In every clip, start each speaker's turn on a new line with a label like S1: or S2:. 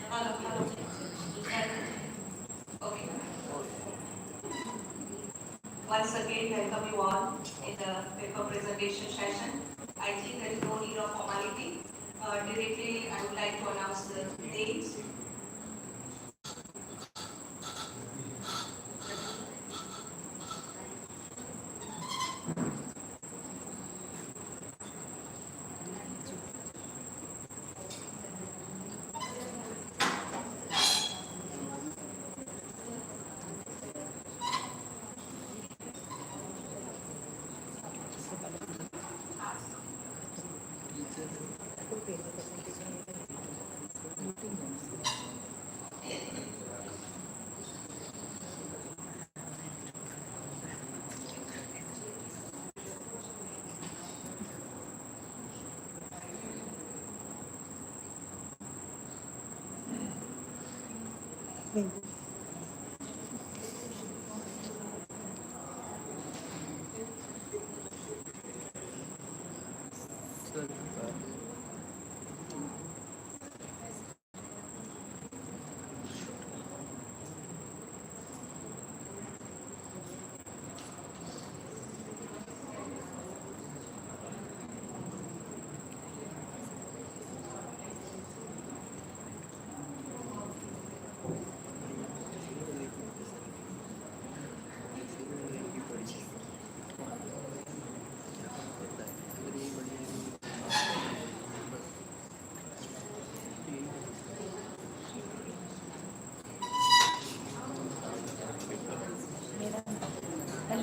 S1: Hello, hello. Okay. Once again, welcome you all in the paper presentation session. I think there is no need of formality. Directly, I would like to announce the names.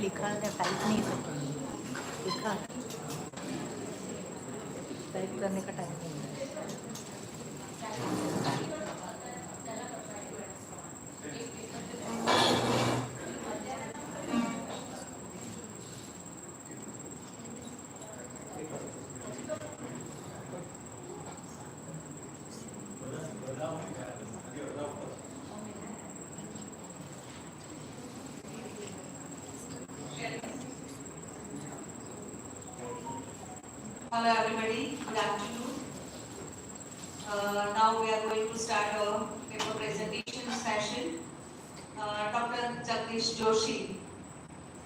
S2: लिखा है type नहीं सकता लिखा type करने का time नहीं है
S1: Hello everybody, good afternoon. Now we are going to start a paper presentation session. Dr. Jagdish Joshi,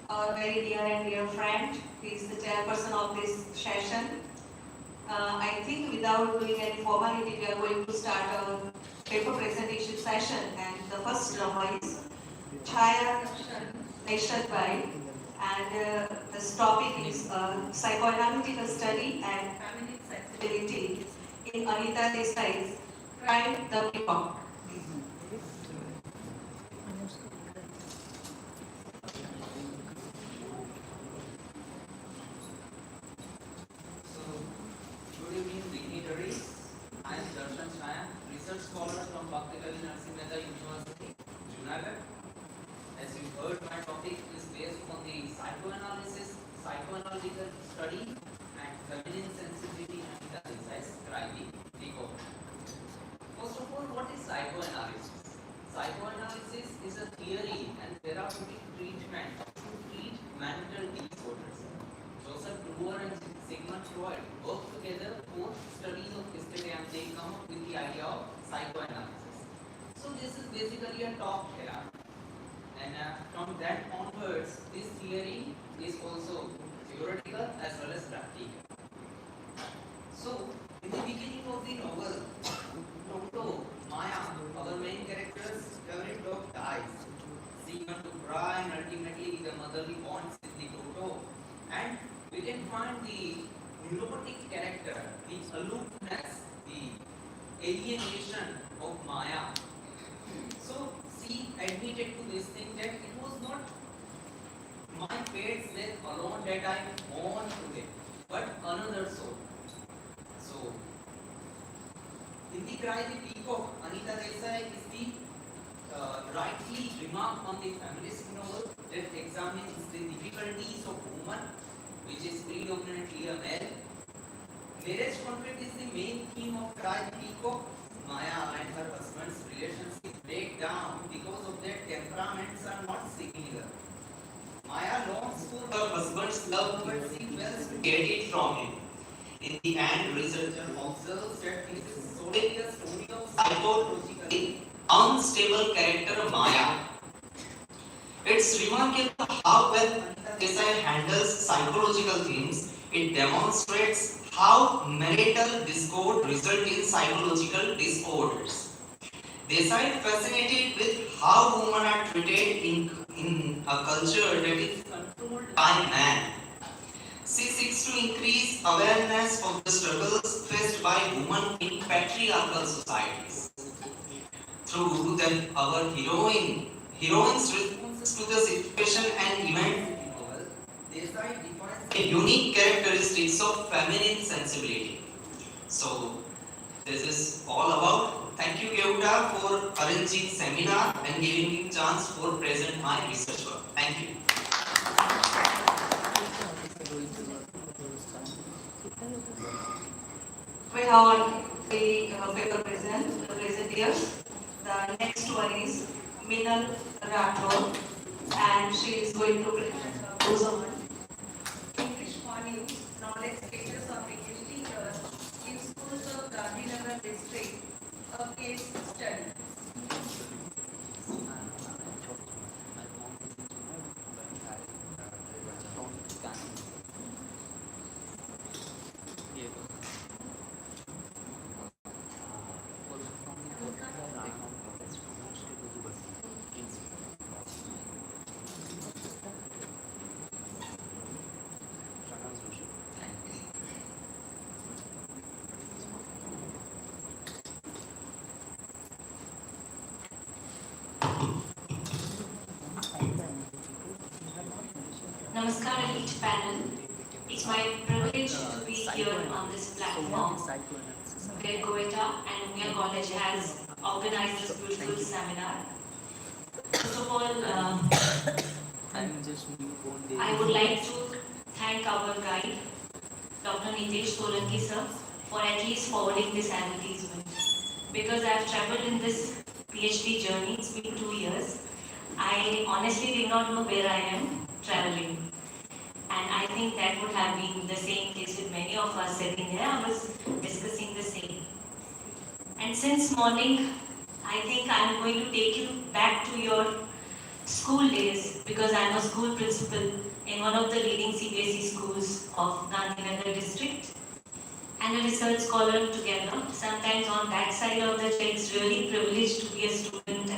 S1: our very dear and dear friend, he is the chairperson of this session. I think without doing any formality, we are going to start a paper presentation session, and the first drama is Chaya Neshadbai, and this topic is psychoanalytical study and feminine sensibility in Anita Desai's Crime the Peacock.
S3: Psychoanalytical study and feminine sensitivity and Anita crime the peacock. First of all, what is psychoanalysis? Psychoanalysis is a theory and therapeutic treatment to treat mental disorders. Joseph Dubois and Sigmund Freud work together for studies of history and they come up with the idea of psychoanalysis. So this is basically a talk here. And from that onwards, this theory is also theoretical as well as practical. So, in the beginning of the novel, Toto, Maya, our main character's favorite dog dies. She wants to cry and ultimately the motherly bonds with the Toto. And we can find the neurotic character, the aloofness, the alienation of Maya. So, she admitted to this thing that it was not my pet's death alone that I mourn today, but another soul. So, in the Cry the Peacock, Anita Desai is the rightly remark on the feminist novel that examines the difficulties of woman, which is predominantly a male. Marriage conflict is the main theme of Cry the Peacock. Maya and her husband's relationship break down because of their temperaments are not similar. Maya longs for her husband's love but she fails to get it from him. In the end, researcher observes that this is solely psychologically unstable character Maya. It's remarkable how well Anita Desai handles psychological themes. It demonstrates how marital discord results in psychological disorders. Desai fascinated with how women are treated in a culture that is controlled by man. She seeks to increase awareness of the struggles faced by women in patriarchal societies. Through them, our heroines responses to the situation and event Desai defines the unique characteristics of feminine sensibility. So, this is all about. Thank you, GUETA, for arranging seminar and giving me chance for present my research work. Thank you.
S1: We have the paper presenters. The next one is Minal Rathod, and she is going to present goes on English modules, knowledge stages of English teachers in schools of Gandhinagar district, a case study. Namaskar, elite panel. It's my privilege to be here on this platform where GUETA and Umia College has organized this beautiful seminar. First of all, I would like to thank our guide, Dr. Nitesh Solanki sir, for at least forwarding this advertisement. Because I've traveled in this PhD journey, it's been 2 years. I honestly did not know where I am traveling. And I think that would have been the same case with many of us sitting here. I was discussing the same. And since morning, I think I'm going to take you back to your school days because I'm a school principal in one of the leading CBSE schools of Gandhinagar district and a research scholar together. Sometimes on that side of the chair, it's really privileged to be a student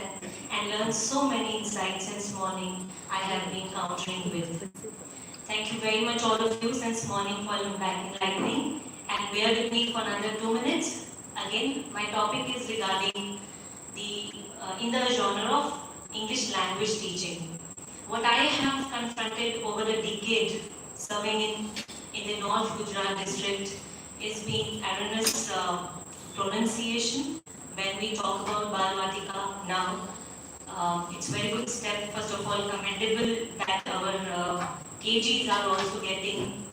S1: and learn so many insights since morning I have been encountering with. Thank you very much all of you since morning for enlightening and bear with me for another 2 minutes. Again, my topic is regarding the in the genre of English language teaching. What I have confronted over a decade serving in the North Gujarat district is being erroneous pronunciation when we talk about Balvatika now. It's a very good step, first of all, commendable that our KGs are also getting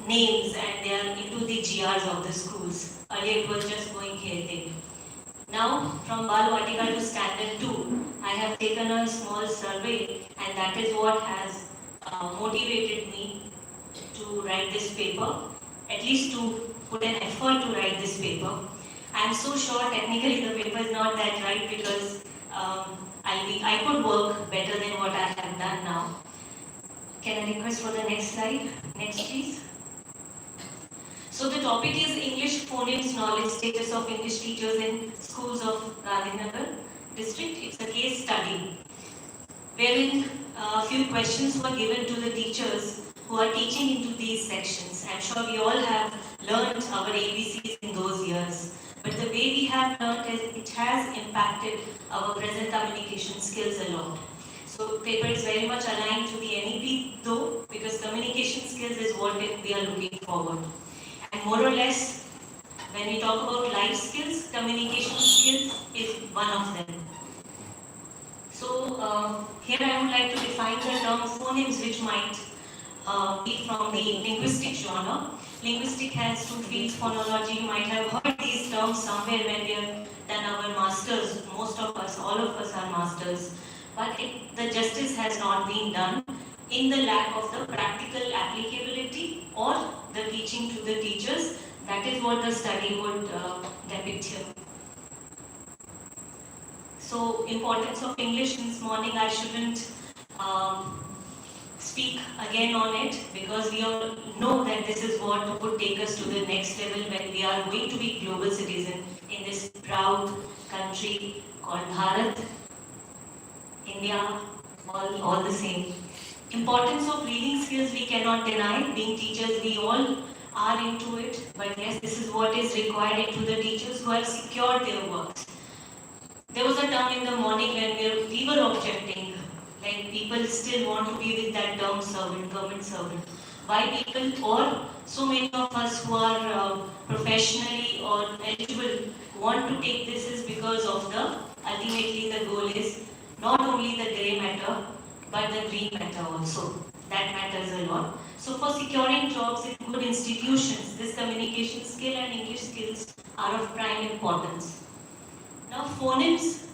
S1: names and they are into the GRs of the schools. Earlier it was just going here. Now, from Balvatika to Standard 2, I have taken a small survey and that is what has motivated me to write this paper, at least to put an effort to write this paper. I am so sure technically the paper is not that right because I could work better than what I have done now. Can I request for the next slide? Next please. So the topic is English phonemes knowledge status of English teachers in schools of Gandhinagar district. It's a case study wherein a few questions were given to the teachers who are teaching into these sections. I'm sure we all have learned our ABCs in those years. But the way we have learned it has impacted our present communication skills a lot. So paper is very much aligned to the NEP though, because communication skills is what we are looking forward. And more or less, when we talk about life skills, communication skills is one of them. So here I would like to define the term phonemes which might be from the linguistic genre. Linguistic has two fields, phonology. You might have heard these terms somewhere when we have done our masters. Most of us, all of us are masters. But the justice has not been done in the lack of the practical applicability or the teaching to the teachers. That is what the study would depict here. So importance of English this morning, I shouldn't speak again on it, because we all know that this is what would take us to the next level when we are going to be global citizen in this proud country called Bharat, India, all the same. Importance of reading skills we cannot deny. Being teachers, we all are into it, but yes, this is what is required into the teachers who have secured their works. There was a term in the morning when we were objecting, like people still want to be with that term servant, government servant. Why people, or so many of us who are professionally or eligible want to take this is because of ultimately the goal is not only the grey matter, but the green matter also. That matters a lot. So for securing jobs in good institutions, this communication skill and English skills are of prime importance. Now phonemes,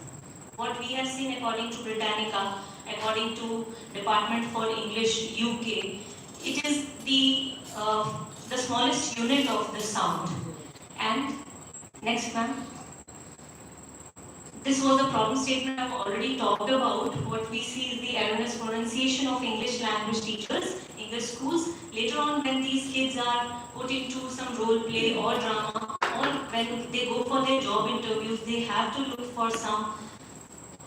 S1: what we have seen according to Britannica, according to Department for English UK, it is the smallest unit of the sound. And next ma'am. This was a problem statement I've already talked about. What we see is the erroneous pronunciation of English language teachers in the schools. Later on, when these kids are put into some role play or drama, or when they go for their job interviews, they have to look for some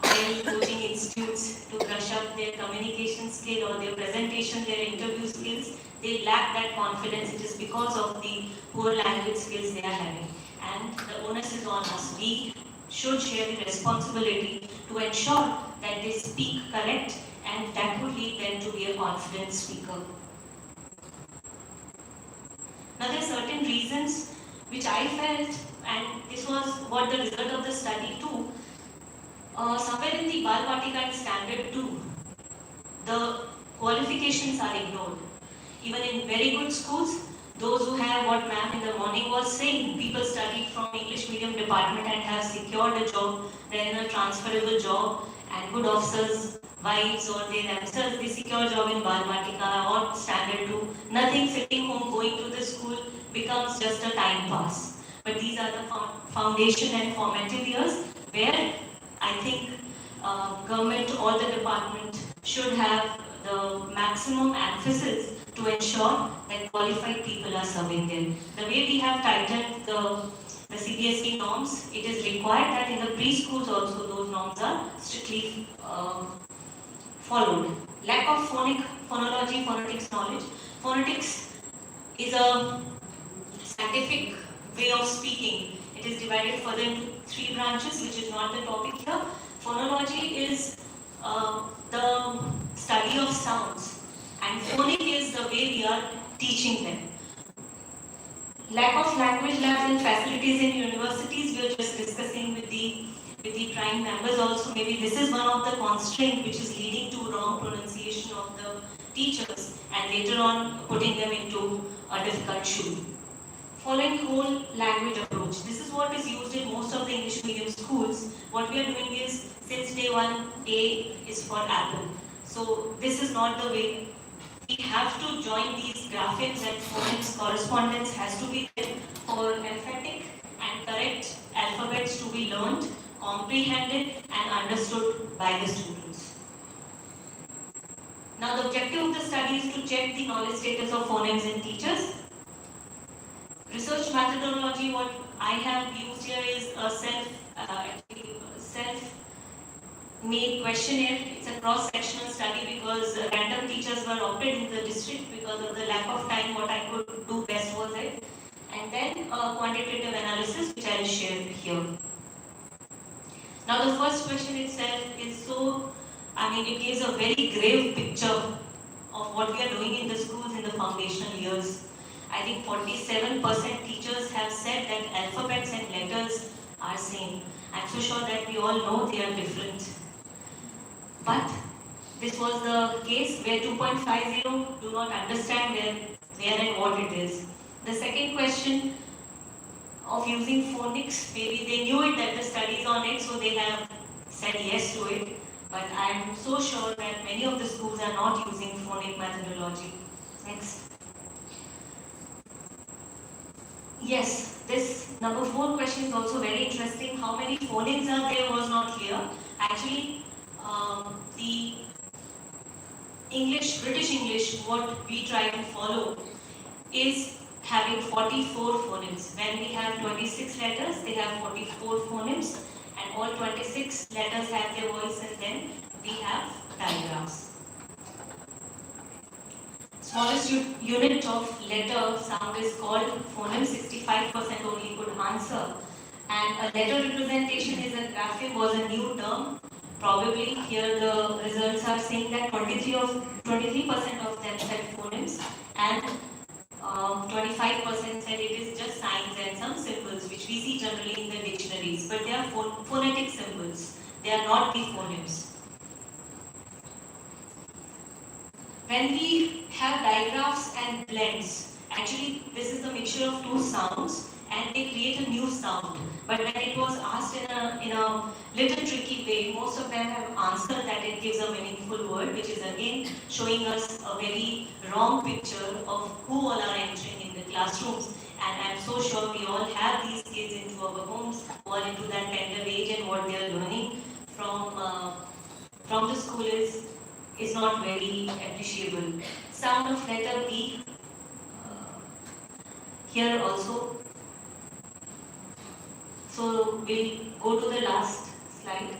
S1: coaching institutes to brush up their communication skill or their presentation, their interview skills. They lack that confidence. It is because of the poor language skills they are having. And the onus is on us. We should share the responsibility to ensure that they speak correct, and that would lead them to be a confident speaker. Now there are certain reasons which I felt, and this was what the result of the study too, somewhere in the Bal Batika and Standard 2, the qualifications are ignored. Even in very good schools, those who have what ma'am in the morning was saying, people studied from English medium department and have secured a job, they're in a transferable job, and good officers, wives or they themselves, they secure job in Bal Batika or Standard 2. Nothing, sitting home, going to the school becomes just a time pass. But these are the foundation and formative years where I think government or the department should have the maximum emphasis to ensure that qualified people are serving there. The way we have tightened the CBSE norms, it is required that in the preschools also those norms are strictly followed. Lack of phonology, phonetics knowledge. Phonetics is a scientific way of speaking. It is divided further into 3 branches, which is not the topic here. Phonology is the study of sounds, and phonic is the way we are teaching them. Lack of language labs and facilities in universities, we are just discussing with the prime members also. Maybe this is one of the constraints which is leading to wrong pronunciation of the teachers and later on putting them into a difficult shoe. Following whole language approach. This is what is used in most of the English medium schools. What we are doing is, since day 1, A is for apple. So this is not the way. We have to join these graphics and phonics. Correspondence has to be there for emphatic and correct alphabets to be learned, comprehended and understood by the students. Now the objective of the study is to check the knowledge status of phonemes in teachers. Research methodology, what I have used here is a self-made questionnaire. It's a cross-sectional study because random teachers were opted in the district because of the lack of time. What I could do best was it. And then quantitative analysis, which I will share here. Now the first question itself is it gives a very grave picture of what we are doing in the schools in the foundational years. I think 47% teachers have said that alphabets and letters are same. I'm so sure that we all know they are different. But this was the case where 2.50 do not understand where and what it is. The second question of using phonics, maybe they knew it that the studies on it, so they have said yes to it. But I'm so sure that many of the schools are not using phonic methodology. Next.
S4: Yes, this number 4 question is also very interesting. How many phonemes are there was not clear. Actually, the English, British English, what we try to follow is having 44 phonemes. When we have 26 letters, they have 44 phonemes, and all 26 letters have their voice, and then we have diagrams. Smallest unit of letter sound is called phoneme, 65% only could answer. And a letter representation is a grapheme was a new term. Probably here the results are saying that 23% of them said phonemes, and 25% said it is just signs and some symbols which we see generally in the dictionaries, but they are phonetic symbols. They are not the phonemes. When we have digraphs and blends, actually this is the mixture of two sounds and they create a new sound. But when it was asked in a little tricky way, most of them have answered that it gives a meaningful word, which is again showing us a very wrong picture of who all are entering in the classrooms. And I'm so sure we all have these kids into our homes who are into that tender age, and what they are learning from the school is not very appreciable. Sound of letter B, here also. So we'll go to the last slide.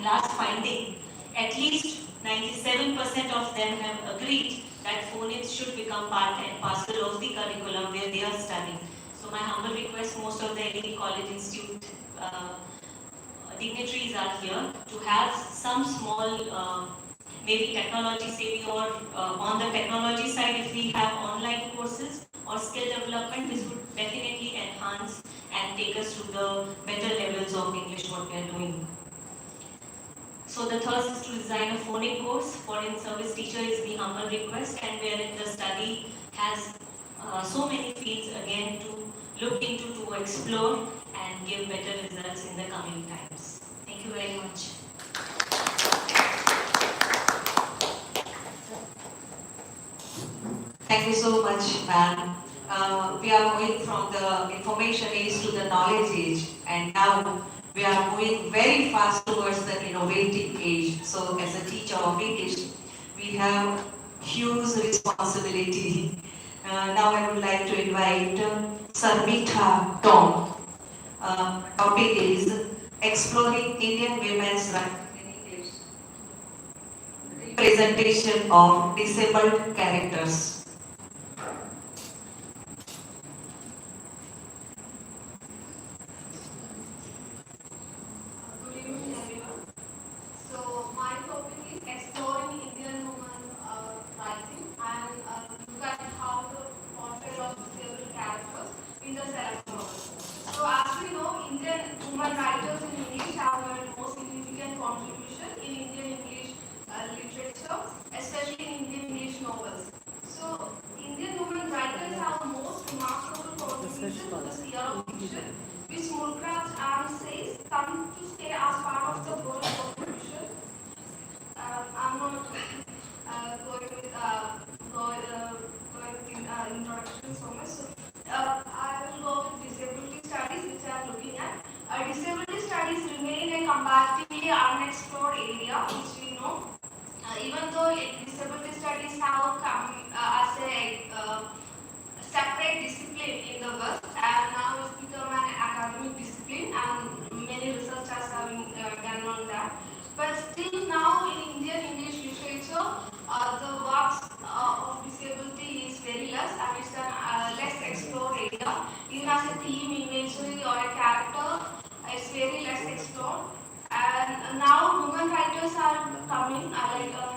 S4: Last finding. At least 97% of them have agreed that phonemes should become part and parcel of the curriculum where they are studying. So my humble request, most of the LED College Institute dignitaries are here to have some small maybe technology savvy, or on the technology side, if we have online courses or skill development, this would definitely enhance and take us to the better levels of English what we are doing. So the third is to design a phonic course. Foreign service teacher is the humble request, and wherein the study has so many fields again to look into, to explore and give better results in the coming times. Thank you very much.
S1: Thank you so much, ma'am. We are moving from the information age to the knowledge age, and now we are moving very fast towards the innovative age. So as a teacher of English, we have huge responsibility. Now I would like to invite Sarmita Tom. Topic is exploring Indian women's rights in English. Presentation of disabled characters.
S5: Good evening, everyone. So my topic is exploring Indian women writing and look at how the portrayal of disabled characters in the select novels. So as we know, Indian women writers in English have made most significant contribution in Indian English literature, especially in Indian English novels. So Indian women writers have most remarkable contribution to the sphere of fiction, which Mulgraf and says come to stay as part of the world contribution. I'm not going with introduction so much. So I will go with disability studies, which I am looking at. Disability studies remain a comparatively unexplored area, which we know. Even though disability studies have come as a separate discipline in the West, and now it's become an academic discipline, and many researchers have been done on that. But still now in Indian English literature, the works of disability is very less, and it's a less explored area. Even as a theme, imagery, or a character, it's very less explored. And now women writers are coming,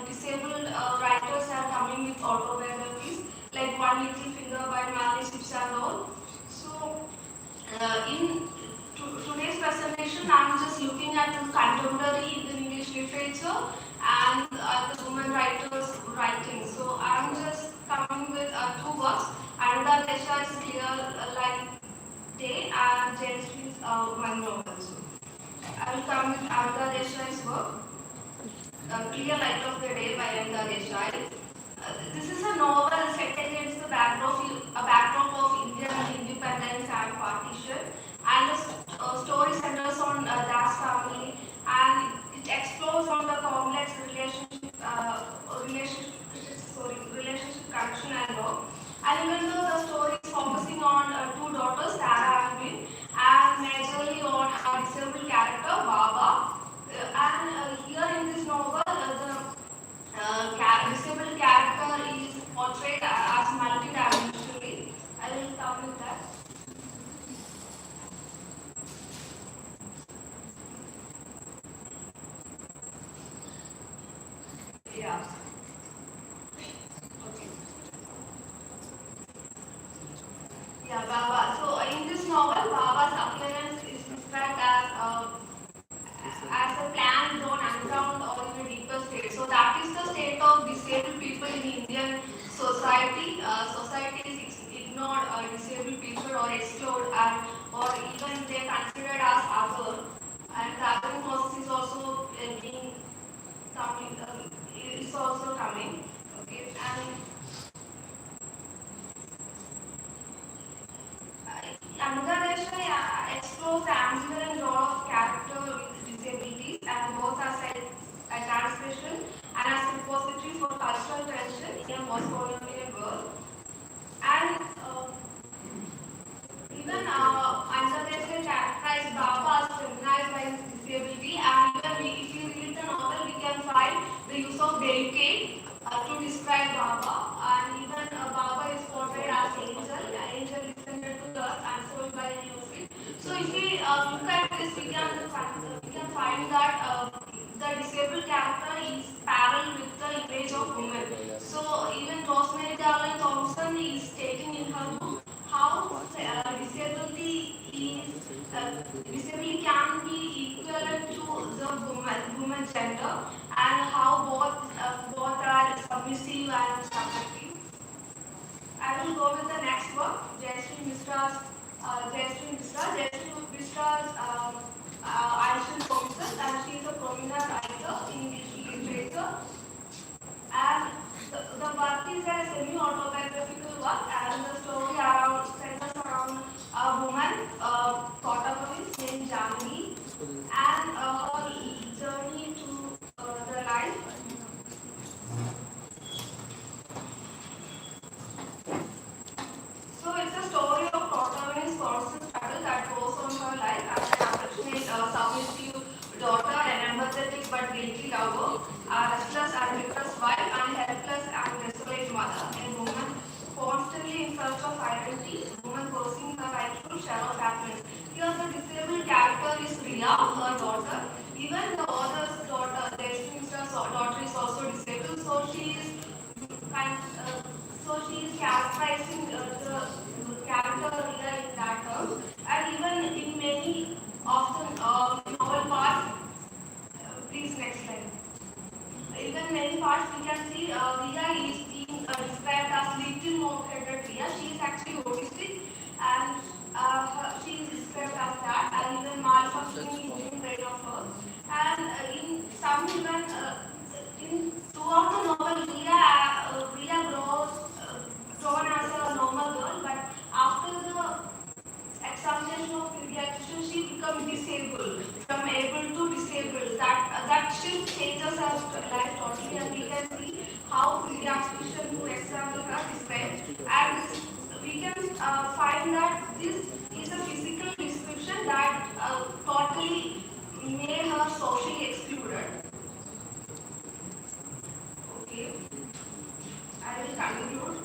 S5: disabled writers are coming with autobiographies, like One Little Finger by Mary and all. So, in today's presentation, I'm just looking at the contemporary Indian English literature and the women writers' writing. So, I'm just coming with two works. Anuda Desha is Clear Like Day, and Jane Smith's one novel. So, I will come with Anuda Desai's work, Clear Light of the Day by Anuda Desai. This is a novel set against the backdrop of Indian independence and Yeah. Okay. Yeah, Baba. So in this novel, Baba's appearance is described as a plant grown underground or in a deeper state. So that is the state of disabled people in Indian society. Society is ignored disabled people or excluded or even they are considered as other. And the other process is also coming. Is also coming. Okay. And Another explores the ambivalent role of character with disabilities and both as a transmission and as a repository for cultural tension in a post-colonial world. And even Another characterized Baba as feminized by his disability, and even if you read the novel, we can find the use of delicate to describe Baba, and even Baba is portrayed as angel descended to earth and sold by a Yusuf. So if we look at this, we can find that the disabled character is parallel with the image of woman. So even Rosemary Darling Thompson is taking in her book how disability can be equivalent to the woman gender, and how both are submissive and subjective. I will go with the next work, Jayashree Mishra's Aishan Thompson, and she is a prominent writer in English literature. And the work is a semi-autobiographical work, and the story centers around a woman, protagonist named Janvi, and her journey to the life. So it's a story of protagonist's constant struggle that goes on her life as an affectionate, submissive daughter, an empathetic but guilty lover, a restless and depressed wife, and helpless and desolate mother, a woman constantly in search of identity, a woman pursuing her rightful share of happiness. Here the disabled character is Ria, her daughter. Even the author's daughter, the sister's daughter, is also disabled, so she is kind she is characterizing the character Ria in that term, and even in many often novel parts. Please next slide. Even many parts we can see Ria is being described as little more headed Ria. She is actually autistic, and she is described as that, and even malfunctioning in brain of her. And in some even throughout the novel, Ria grows grown as a normal girl, but after the examination of pediatrician, she becomes disabled, from able to disabled. That shift changes her life totally, and we can see how pediatrician who examined her described. And we can find that this is a physical description that totally made her socially excluded. Okay, I will conclude.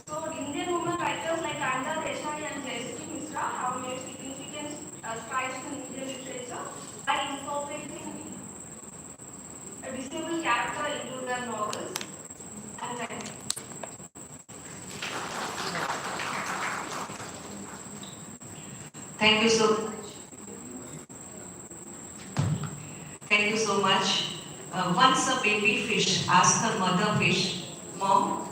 S5: So, Indian women writers like Anda Deshai and Jayashree Mishra have made significant strides in Indian literature by incorporating a disabled character into their novels. And thank you.
S1: Thank you so much. Thank you so much. Once a baby fish asked her mother fish, "Mom,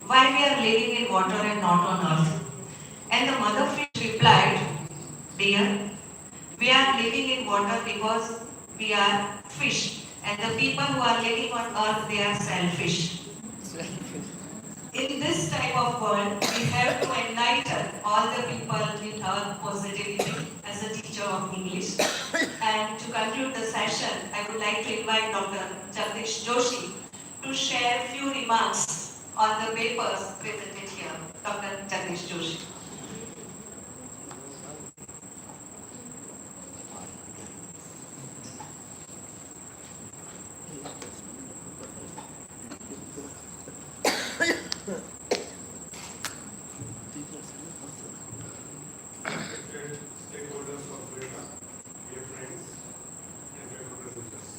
S1: why we are living in water and not on earth?" And the mother fish replied, "Dear, we are living in water because we are fish, and the people who are living on earth, they are selfish." In this type of world, we have to enlighten all the people with our positivity as a teacher of English. And to conclude the session, I would like to invite Dr. Jagdish Joshi to share a few remarks on the papers presented here. Dr. Jagdish Joshi.
S6: Stakeholders of GUETA, dear friends, and representatives.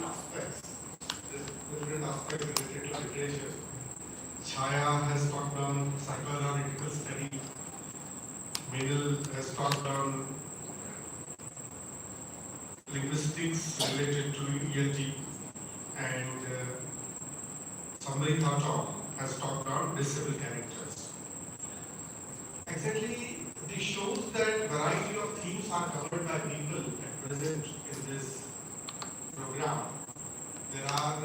S6: aspects. Different aspects related to literature. Chaya has talked on psychoanalytical study. Meenal has talked on linguistics related to ELT, and Samrita Chau has talked on disabled characters. Exactly, this shows that variety of themes are covered by people at present in this program. There are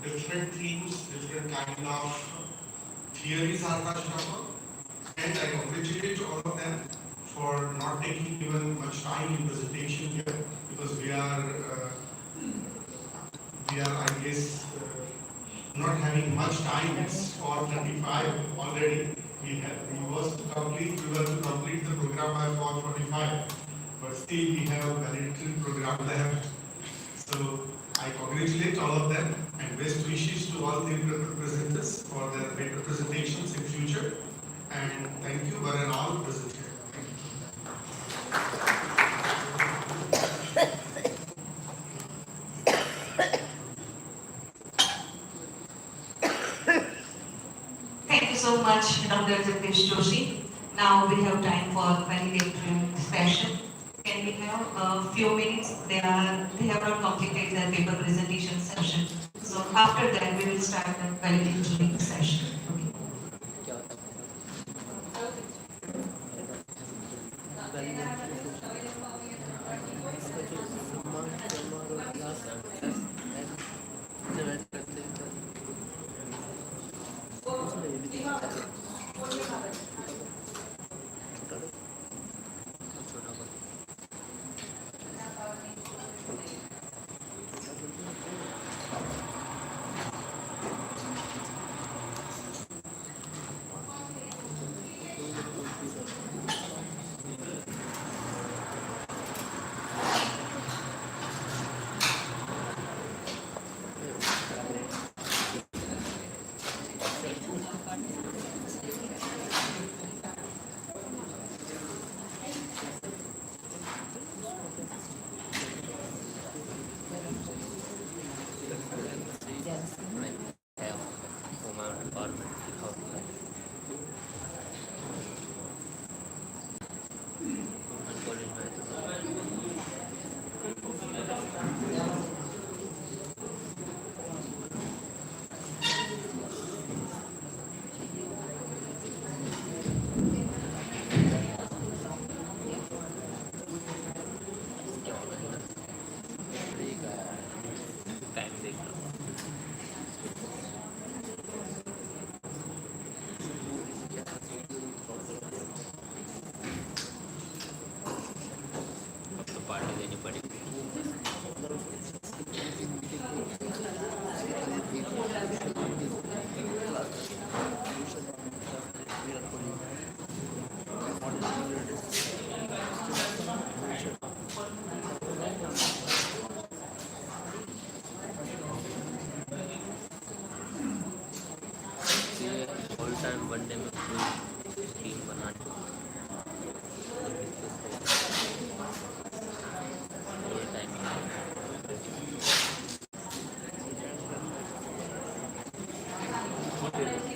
S6: different themes, different kind of theories are touched upon, and I congratulate all of them for not taking even much time in presentation here, because we are, I guess, not having much time. It's 4:35 already. We were to complete the program by 4:45, but still we have a little program left. So I congratulate all of them and best wishes to all the presenters for their better presentations in future. And thank you one and all present here. Thank you.
S1: Thank you so much, Dr. Jagdish Joshi. Now we have time for valedictorian session. Can we have a few minutes? They have not completed their paper presentation session. So after that, we will start the valedictorian session. Okay.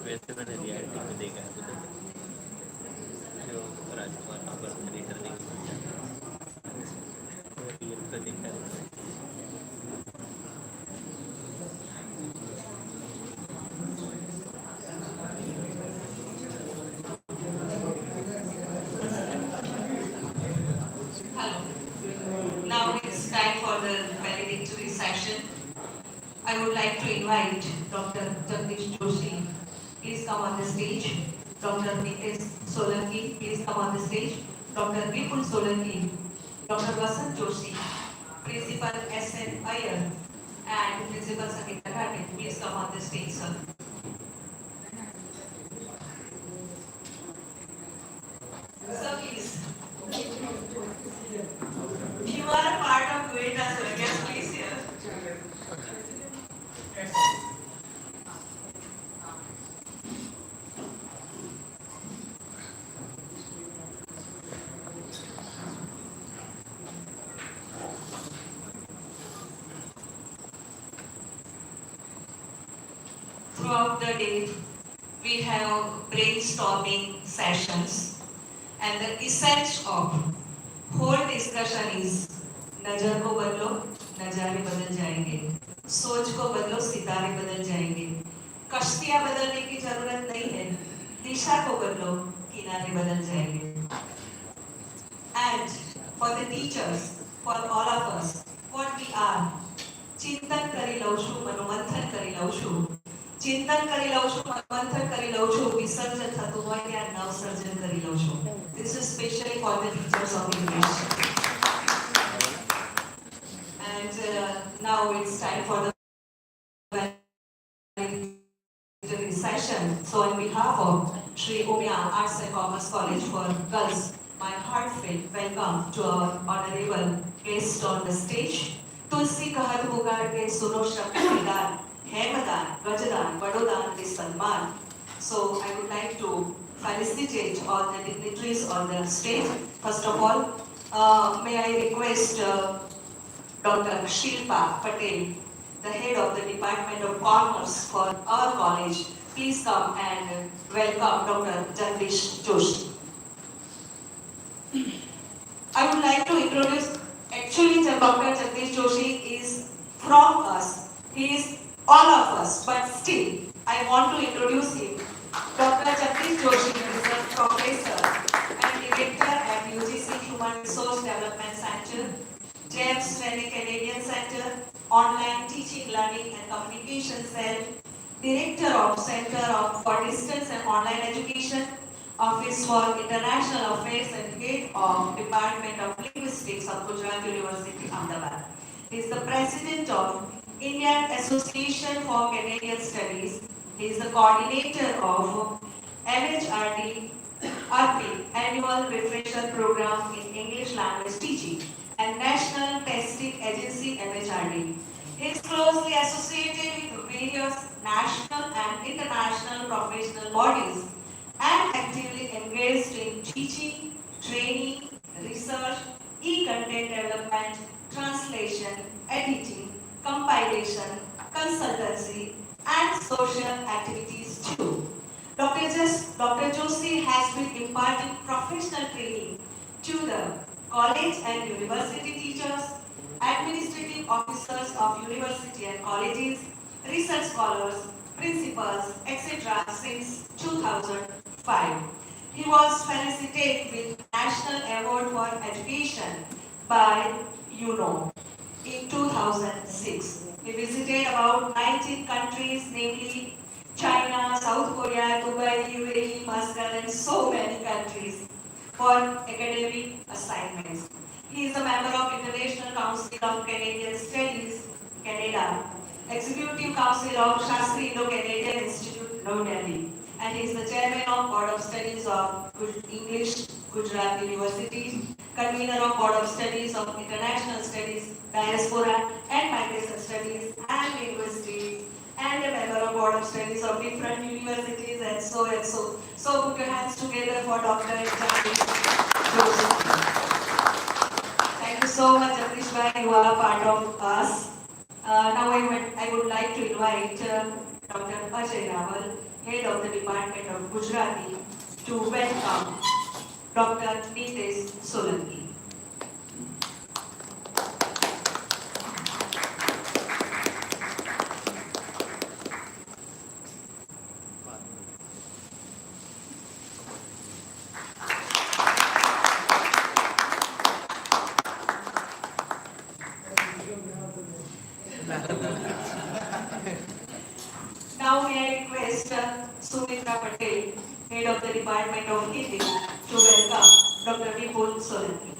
S7: वैसे मैंने reality में देखा है जो राजकुमार का birth theatre देखा real पे देखा है
S1: Hello. Now it's time for the valedictory session. I would like to invite Dr. Jagdish Joshi. Please come on the stage. Dr. Nitesh Solanki, please come on the stage. Dr. Vipul Solanki, Dr. Vasant Joshi, Principal S.N. Iyer, and Principal Sangeeta Ghate, please come on the stage, sir. Sir, please. You are a part of GUETA, so yes, please here. Throughout the day, we have brainstorming sessions, and the essence of whole discussion is नजर को बदलो नजारे बदल जाएंगे, सोच को बदलो सितारे बदल जाएंगे, कश्तियां बदलने की जरूरत नहीं है, दिशा को बदलो किनारे बदल जाएंगे. And for the teachers, for all of us, what we are, चिंतन करी लઉં છું, મનોમંથન કરી લઉં છું, चिंतन કરી લઉં છું, મનોમંથન કરી લઉં છું, વિસર્જન થતું હોય ત્યાં નવસર્જન કરી લઉં છું. This is specially for the teachers of English. And now it's time for the session. So on behalf of Sri Umya Arts and Commerce College for Girls, my heartfelt welcome to our honorable guest on the stage. तुलसी कहत पुकार के सुनो शब्द निदान, Hemdan, गजदान, बड़ोदान के सम्मान. So I would like to felicitate all the dignitaries on the stage. First of all, may I request Dr. Shilpa Patel, the head of the Department of Commerce for our college. Please come and welcome Dr. Jagdish Joshi. I would like to introduce, actually Dr. Jagdish Joshi is from us. He is all of us, but still I want to introduce him. Dr. Jagdish Joshi is a professor and director at UGC Human Resource Development Center, James Rennie Canadian Center, Online Teaching, Learning and Communication Cell, Director of Center for Distance and Online Education, Office for International Affairs and Head of Department of Linguistics of Gujarat University, Ahmedabad. He is the president of Indian Association for Canadian Studies. He is the coordinator of MHRD RP Annual Refresher Program in English Language Teaching and National Testing Agency MHRD. He is closely associated with various national and international professional bodies and actively engaged in teaching, training, research, e-content development, translation, editing, compilation, consultancy, and social activities too. Dr. Joshi has been imparting professional training to the college and university teachers, administrative officers of university and colleges, research scholars, principals, etc. since 2005. He was felicitated with National Award for Education by UNO in 2006. He visited about 19 countries, namely China, South Korea, Dubai, UAE, Muscat, and so many countries for academic assignments. He is a member of International Council of Canadian Studies, Canada, Executive Council of Shastri Indo-Canadian Institute, New Delhi, and he is the chairman of Board of Studies of English Gujarat University, convener of Board of Studies of International Studies, Diaspora and Migration Studies and Linguistics, and a member of Board of Studies of different universities and so and so. So put your hands together for Dr. Jagdish Joshi. Thank you so much, Jagdish bhai, you are part of us. Now I would like to invite Dr. Ajay Rawal, Head of the Department of Gujarati, to welcome Dr. Nitesh Solanki. Now may I request Sumitra Patel, Head of the Department of Hindi, to welcome Dr. Vipul Solanki.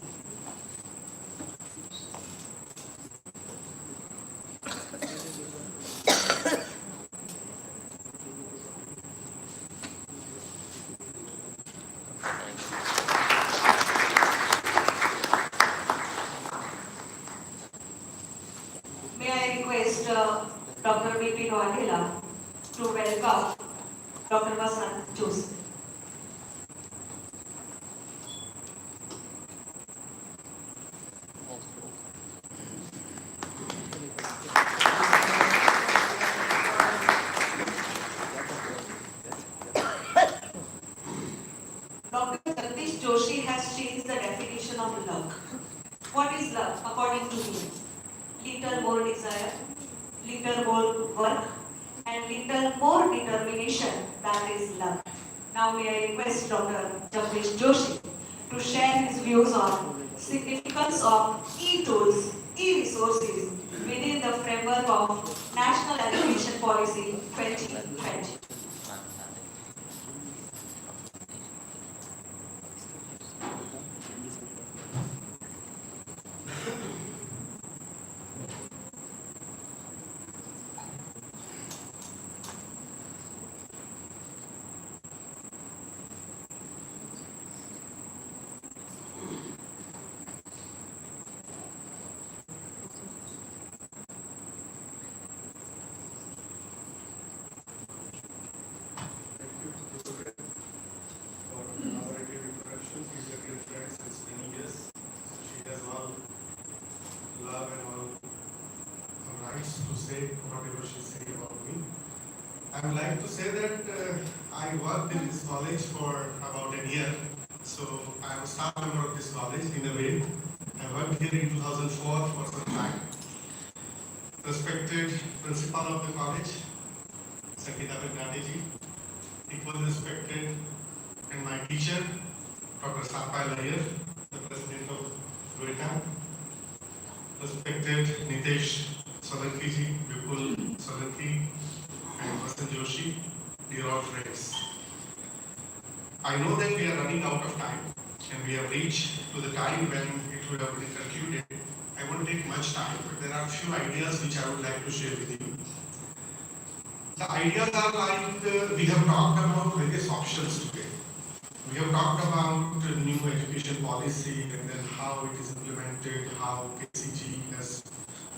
S1: May I request Dr. Vipin Wadhela to welcome Dr. Vasant Joshi. Dr. Jagdish Joshi has changed the definition of luck. What is luck according to him? Little more desire, little more work, and little more determination, that is luck. Now may I request Dr. Jagdish Joshi to share his views on significance of e-tools, e-resources within the framework of National Education Policy 2020.
S6: I would like to say that I worked in this college for about a year, so I am a staff member of this college in a way. I worked here in 2004 for some time. Respected principal of the college, Sangeeta Bhattacharya, equally respected, and my teacher, Dr. Sapai Layer, the president of GUETA, respected Nitesh Solanki ji, Vipul Solanki, and Vasant Joshi, dear all friends. I know that we are running out of time and we have reached to the time when it would have been concluded. I won't take much time, but there are a few ideas which I would like to share with you. The ideas are like we have talked about various options today. We have talked about new education policy and then how it is implemented, how KCG has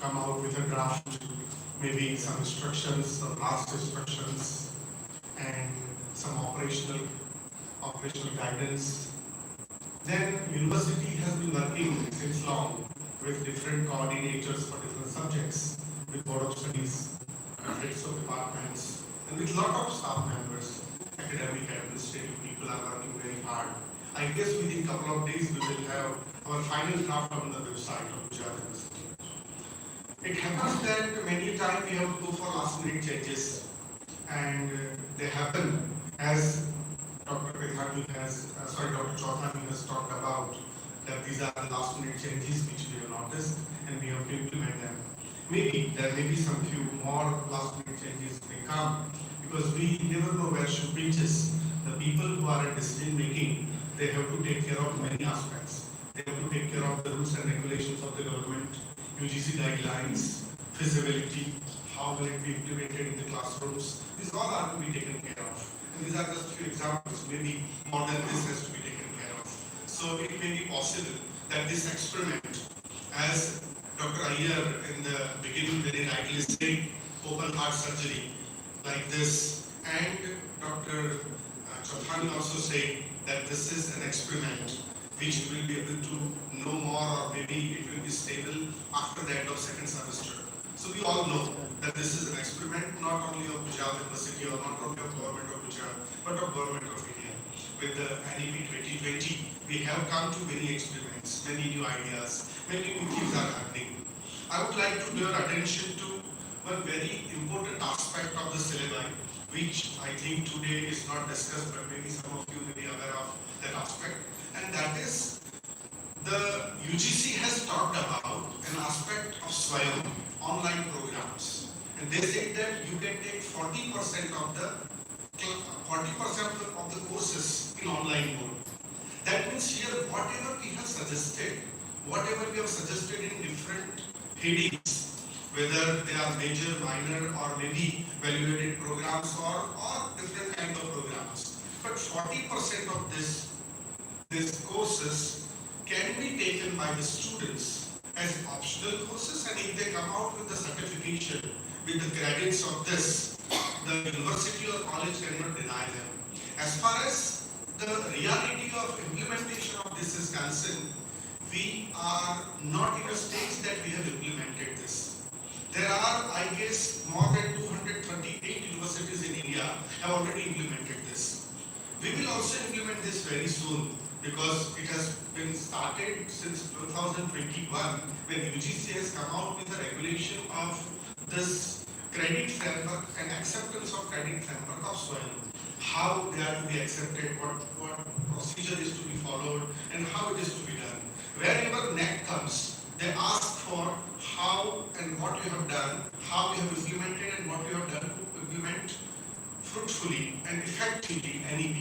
S6: come out with a draft, maybe some instructions, some last instructions, and some operational guidance. Then university has been working since long with different coordinators for different subjects, with board of studies, heads of departments, and with lot of staff members, academic, administrative people are working very hard. I guess within a couple of days we will have our final draft on the website of Gujarat University. It happens that many times we have to go for last minute changes, and they happen as Dr. Chaudhary has talked about, that these are the last minute changes which we have noticed and we have to implement them. Maybe there may be some few more last minute changes may come, because we never know where should reaches. The people who are in decision making, they have to take care of many aspects. They have to take care of the rules and regulations of the government, UGC guidelines, feasibility, how will it be implemented in the classrooms. These all are to be taken care of. And these are just few examples. Maybe more than this has to be taken care of. So it may be possible that this experiment, as Dr. Iyer in the beginning very rightly said, open heart surgery like this, and Dr. Chaudhary also said that this is an experiment which we will be able to know more, or maybe it will be stable after the end of second semester. So we all know that this is an experiment not only of Gujarat University or not only of government of Gujarat, but of government of India. With the NEP 2020, we have come to many experiments, many new ideas, many new things are happening. I would like to draw attention to one very important aspect of the syllabi, which I think today is not discussed, but maybe some of you may be aware of that aspect, and that is the UGC has talked about an aspect of Swayam online programs, and they say that you can take 40% of the courses in online mode. That means here whatever we have suggested in different headings, whether they are major, minor, or maybe value-added programs or different kind of programs, but 40% of these courses can be taken by the students as optional courses, and if they come out with the certification, with the credits of this, the university or college cannot deny them. As far as the reality of implementation of this is concerned, we are not in a stage that we have implemented this. There are, I guess, more than 238 universities in India have already implemented this. We will also implement this very soon, because it has been started since 2021, when UGC has come out with a regulation of this credit framework and acceptance of credit framework of SWAYAM. How they are to be accepted, what procedure is to be followed, and how it is to be done. Wherever NEP comes, they ask for how and what you have done, how you have implemented and what you have done to implement fruitfully and effectively NEP.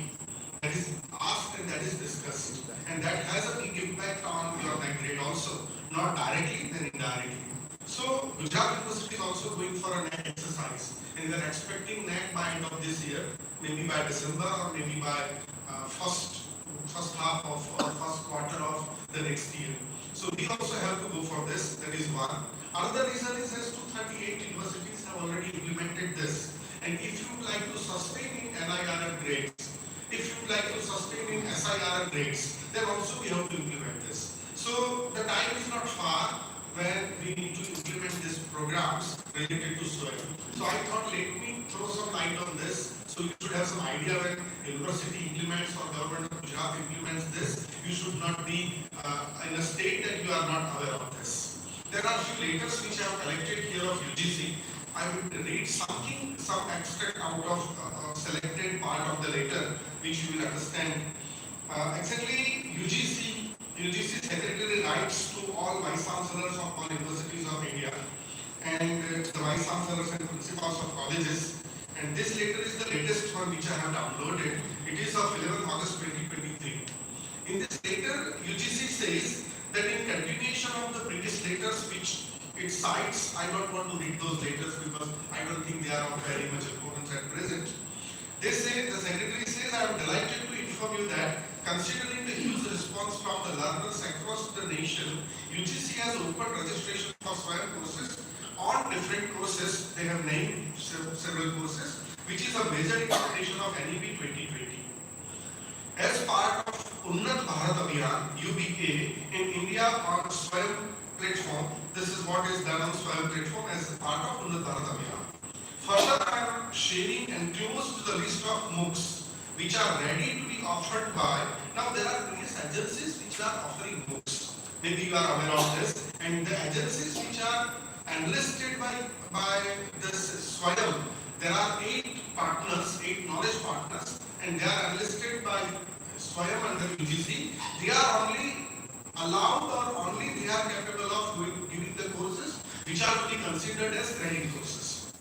S6: That is asked and that is discussed, and that has a big impact on your NEP grade also, not directly then indirectly. So Gujarat University is also going for a NEP exercise, and we are expecting NEP by end of this year, maybe by December or maybe by first half of or first quarter of the next year. So we also have to go for this. That is one. Another reason is as 238 universities have already implemented this, and if you would like to sustain in NIRF grades, if you would like to sustain in SIRF grades, then also we have to implement this. So the time is not far when we need to implement these programs related to SWAYAM. So I thought let me throw some light on this, so you should have some idea when university implements or government of Gujarat implements this. You should not be in a state that you are not aware of this. There are few letters which I have collected here of UGC. I will read some extract out of selected part of the letter, which you will understand. Exactly, UGC Secretary writes to all Vice Chancellors of all universities of India and the Vice Chancellors and Principals of colleges. And this letter is the latest one which I have downloaded. It is of 11 August 2023. In this letter, UGC says that in continuation of the previous letters which its sites. I don't want to read those letters because I don't think they are of very much importance at present. They say, the secretary says, I am delighted to inform you that considering the huge response from the learners across the nation, UGC has opened registration for SWAYAM courses on different courses. They have named several courses, which is a major implementation of NEP 2020. As part of Unnat Bharat Abhiyan, UBA, in India on SWAYAM platform, this is what is done on SWAYAM platform as part of Unnat Bharat Abhiyan. Further, I am sharing enclosed to the list of MOOCs which are ready to be offered by, now there are various agencies which are offering MOOCs. Maybe you are aware of this, and the agencies which are enlisted by this SWAYAM, there are 8 partners, 8 knowledge partners, and they are enlisted by SWAYAM under UGC. They are only allowed or only they are capable of giving the courses which are to be considered as credit courses.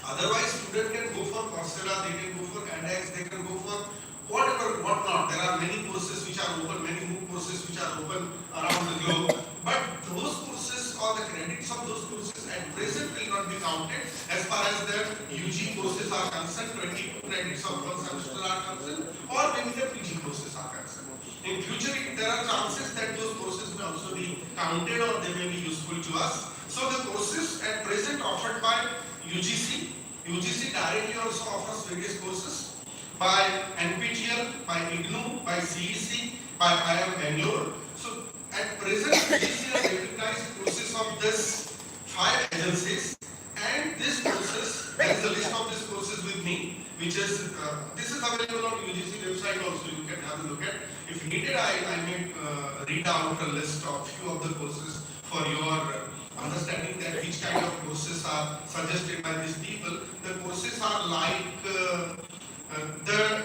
S6: Otherwise, student can go for Coursera, they can go for edX, they can go for whatever, whatnot. There are many courses which are open, many MOOC courses which are open around the globe. But those courses or the credits of those courses at present will not be counted as far as the UG courses are concerned, 20 credits of one semester are concerned, or maybe the PG courses are concerned. In future, there are chances that those courses may also be counted or they may be useful to us. So the courses at present offered by UGC directly also offers various courses by NPTEL, by IGNOU, by CEC, by IIM Bangalore. So at present, UGC has recognized courses of this 5 agencies, and these courses, there is a list of these courses with me, which is this is available on UGC website also. You can have a look at. If needed, I may read out a list of few of the courses for your understanding that which kind of courses are suggested by these people. The courses are like the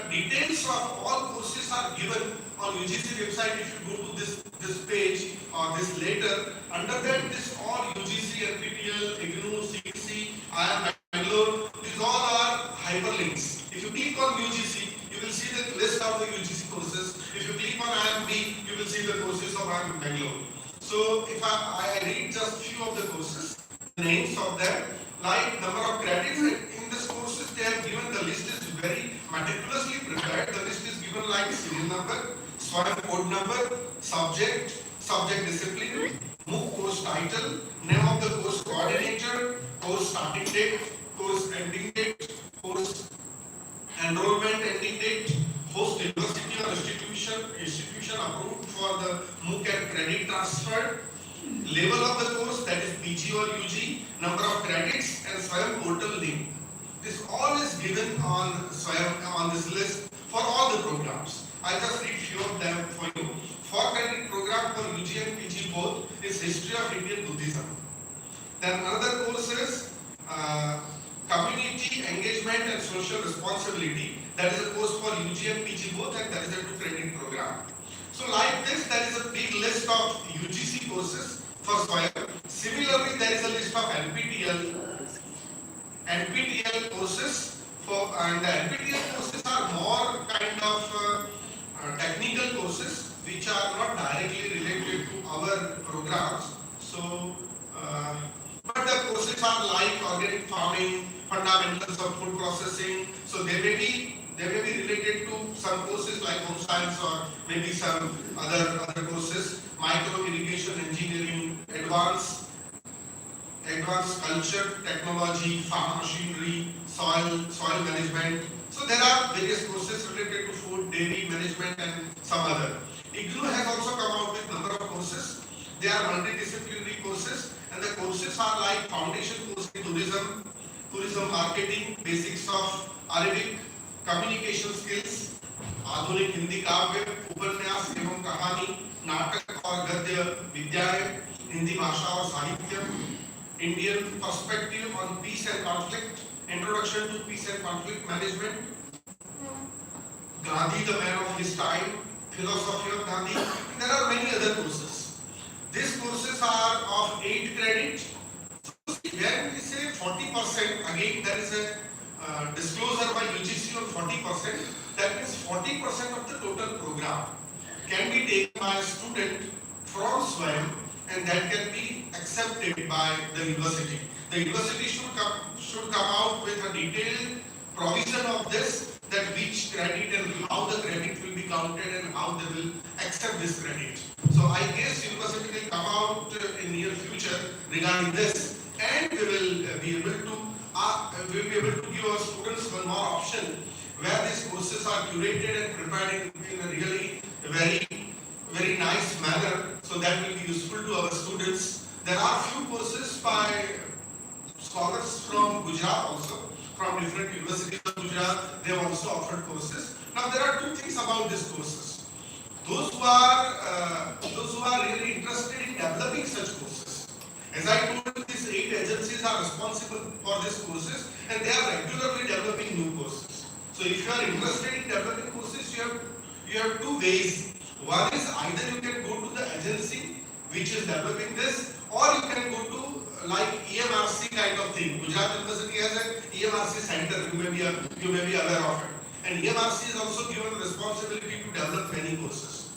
S6: details of all courses are given on UGC website. If you go to this page or this letter, under that this all UGC, NPTEL, IGNOU, CEC, IIM Bangalore, these all are hyperlinks. If you click on UGC, you will see the list of the UGC courses. If you click on IIMB, you will see the courses of IIM Bangalore. So if I read just few of the courses, names of them, like number of credits in this courses, they have given the list is very meticulously prepared. The list is given like serial number, SWAYAM code number, subject discipline, MOOC course title, name of the course coordinator, course starting date, course ending date, course enrollment ending date, host university or institution approved for the MOOC and credit transfer, level of the course, that is PG or UG, number of credits, and SWAYAM portal link. This all is given on SWAYAM on this list for all the programs. I just read few of them for you. For credit program for UG and PG both is History of Indian Buddhism. Then another course is Community Engagement and Social Responsibility. That is a course for UG and PG both, and that is a 2 credit program. So like this, there is a big list of UGC courses for SWAYAM. Similarly, there is a list of NPTEL courses for, and the NPTEL courses are more kind of technical courses which are not directly related to our programs. So, but the courses are like organic farming, fundamentals of food processing. So they may be related to some courses like home science or maybe some other courses, micro irrigation engineering, advanced culture technology, farm machinery, soil management. So there are various courses related to food, dairy management, and some other. IGNOU has also come out with number of courses. They are multidisciplinary courses, and the courses are like foundation course in tourism marketing, basics of Arabic, communication skills, आधुनिक हिंदी काव्य, उपन्यास एवं कहानी, नाटक और गद्य, विद्याएं, हिंदी भाषा और साहित्य, Indian perspective on peace and conflict, introduction to peace and conflict management, Gandhi the man of his time, philosophy of Gandhi. There are many other courses. These courses are of 8 credits. So when we say 40%, again there is a disclosure by UGC on 40%. That means 40% of the total program can be taken by a student from SWAYAM, and that can be accepted by by the university. The university should come out with a detailed provision of this, that which credit and how the credit will be counted and how they will accept this credit. So I guess university will come out in near future regarding this, and we will be able to give our students one more option where these courses are curated and prepared in a really very nice manner, so that will be useful to our students. There are few courses by scholars from Gujarat also, from different universities of Gujarat. They have also offered courses. Now there are two things about these courses. Those who are really interested in developing such courses. As I told you, these 8 agencies are responsible for these courses, and they are regularly developing new courses. So if you are interested in developing courses, you have two ways. One is either you can go to the agency which is developing this, or you can go to like EMRC kind of thing. Gujarat University has an EMRC center, you may be aware of it. And EMRC is also given the responsibility to develop many courses.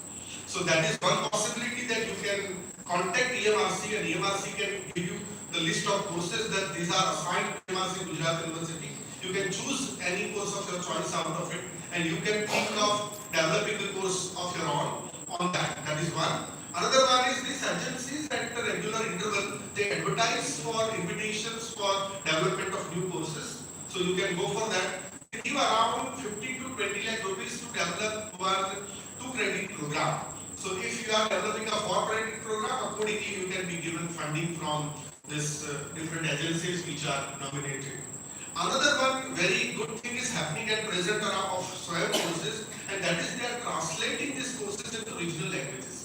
S6: So that is one possibility, that you can contact EMRC and EMRC can give you the list of courses that these are assigned to EMRC Gujarat University. You can choose any course of your choice out of it, and you can think of developing the course of your own on that. That is one. Another one is these agencies at a regular interval, they advertise for invitations for development of new courses. So you can go for that. They give around 15 to 20 lakh rupees to develop one 2-credit program. So if you are developing a 4-credit program, accordingly you can be given funding from this different agencies which are nominated. Another one very good thing is happening at present of SWAYAM courses, and that is they are translating these courses into regional languages.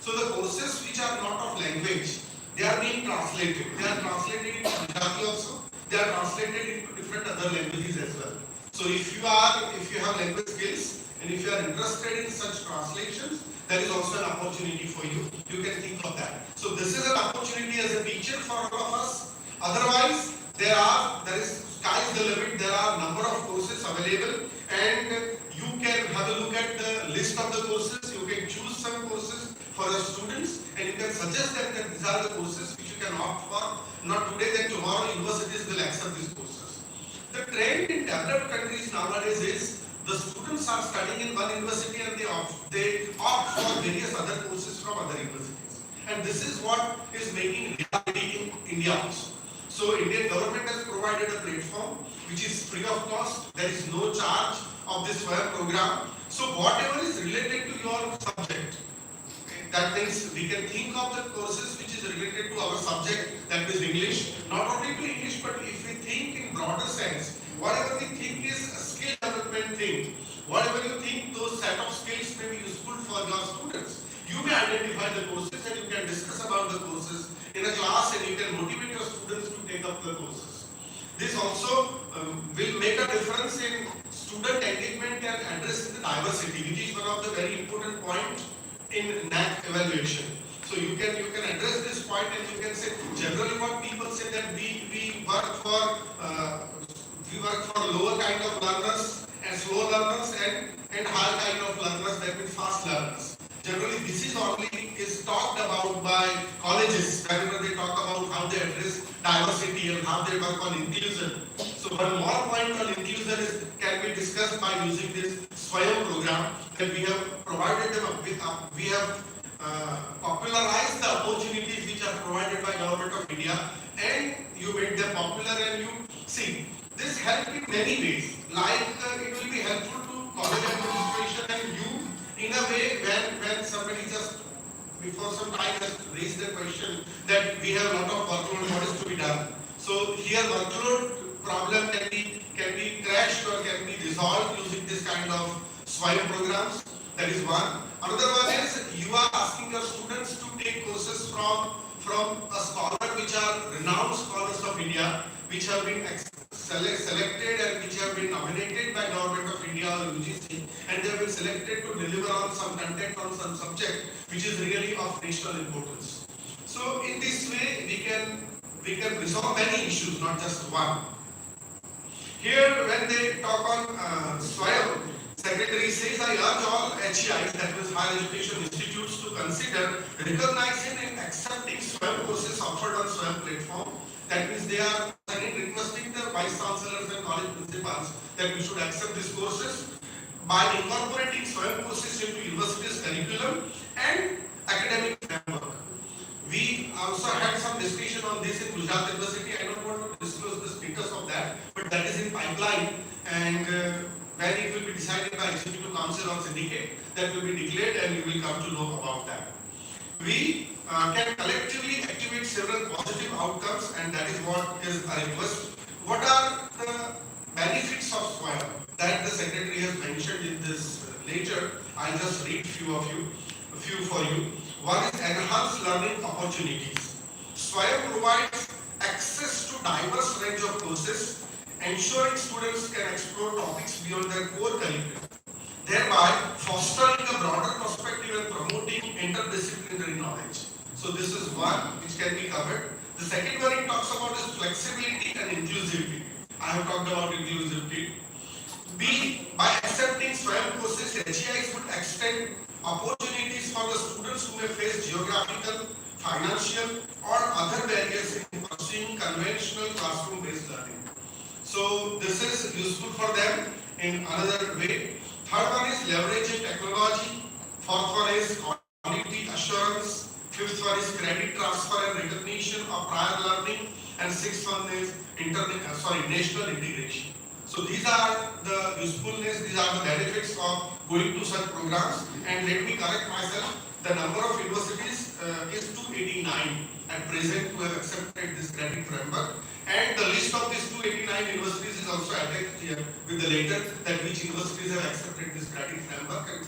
S6: So the courses which are not of language, they are being translated. They are translated into Gujarati also. They are translated into different other languages as well. So if you have language skills and if you are interested in such translations, there is also an opportunity for you. You can think of that. So this is an opportunity as a teacher for all of us. Otherwise, there is sky's the limit. There are number of courses available, and you can have a look at the list of the courses. You can choose some courses for the students, and you can suggest them that these are the courses which you can opt for. Not today, then tomorrow universities will accept these courses. The trend in developed countries nowadays is the students are studying in one university and they opt for various other courses from other universities. And this is what is making reality in India also. So Indian government has provided a platform which is free of cost. There is no charge of this SWAYAM program. So whatever is related to your subject, that means we can think of the courses which is related to our subject, that is English. Not only to English, but if we think in broader sense, whatever we think is a skill development thing, whatever you think those set of skills may be useful for your students, you may identify the courses and you can discuss about the courses in a class, and you can motivate your students to take up the courses. This also will make a difference in student engagement and addressing the diversity, which is one of the very important points in NEP evaluation. So you can address this point, and you can say generally what people say that we work for lower kind of learners and slow learners and high kind of learners, that means fast learners. Generally, this is talked about by colleges whenever they talk about how they address diversity and how they work on inclusion. So one more point on inclusion can be discussed by using this SWAYAM program that we have provided them with. We have popularized the opportunities which are provided by Government of India, and you made them popular, and you see this helps in many ways. Like it will be helpful to college administration and you, in a way, when somebody just before some time has raised the question that we have a lot of workload, what is to be done. So here workload problem can be crashed or can be resolved using this kind of SWAYAM programs. That is one. Another one is you are asking your students to take courses from a scholar which are renowned scholars of India, which have been selected and which have been nominated by Government of India or UGC, and they have been selected to deliver on some content on some subject which is really of national importance. So in this way we can resolve many issues, not just one. Here when they talk on SWAYAM, Secretary says, I urge all HEIs, that means higher education institutes, to consider recognizing and accepting SWAYAM courses offered on SWAYAM platform. That means they are again requesting the vice chancellors and college principals that we should accept these courses by incorporating SWAYAM courses into university's curriculum and academic framework. We also had some discussion on this in Gujarat University. I don't want to disclose the status of that, but that is in pipeline, and when it will be decided by Executive Council on syndicate, that will be declared and you will come to know about that. We can collectively activate several positive outcomes, and that is what is a request. What are the benefits of SWAYAM that the Secretary has mentioned in this lecture? I'll just read a few for you. One is enhanced learning opportunities. SWAYAM provides access to diverse range of courses, ensuring students can explore topics beyond their core curriculum, thereby fostering a broader perspective and promoting interdisciplinary knowledge. So this is one which can be covered. The second one it talks about is flexibility and inclusivity. I have talked about inclusivity. B, by accepting SWAYAM courses, HEIs would extend opportunities for the students who may face geographical, financial or other barriers in pursuing conventional classroom-based learning. So this is useful for them in another way. Third one is leveraging technology. Fourth one is quality assurance. Fifth one is credit transfer and recognition of prior learning. And sixth one is national integration. So these are the usefulness, these are the benefits of going to such programs. And let me correct myself, the number of universities is 289 at present who have accepted this credit framework. And the list of these 289 universities is also attached here with the letter that which universities have accepted this credit framework and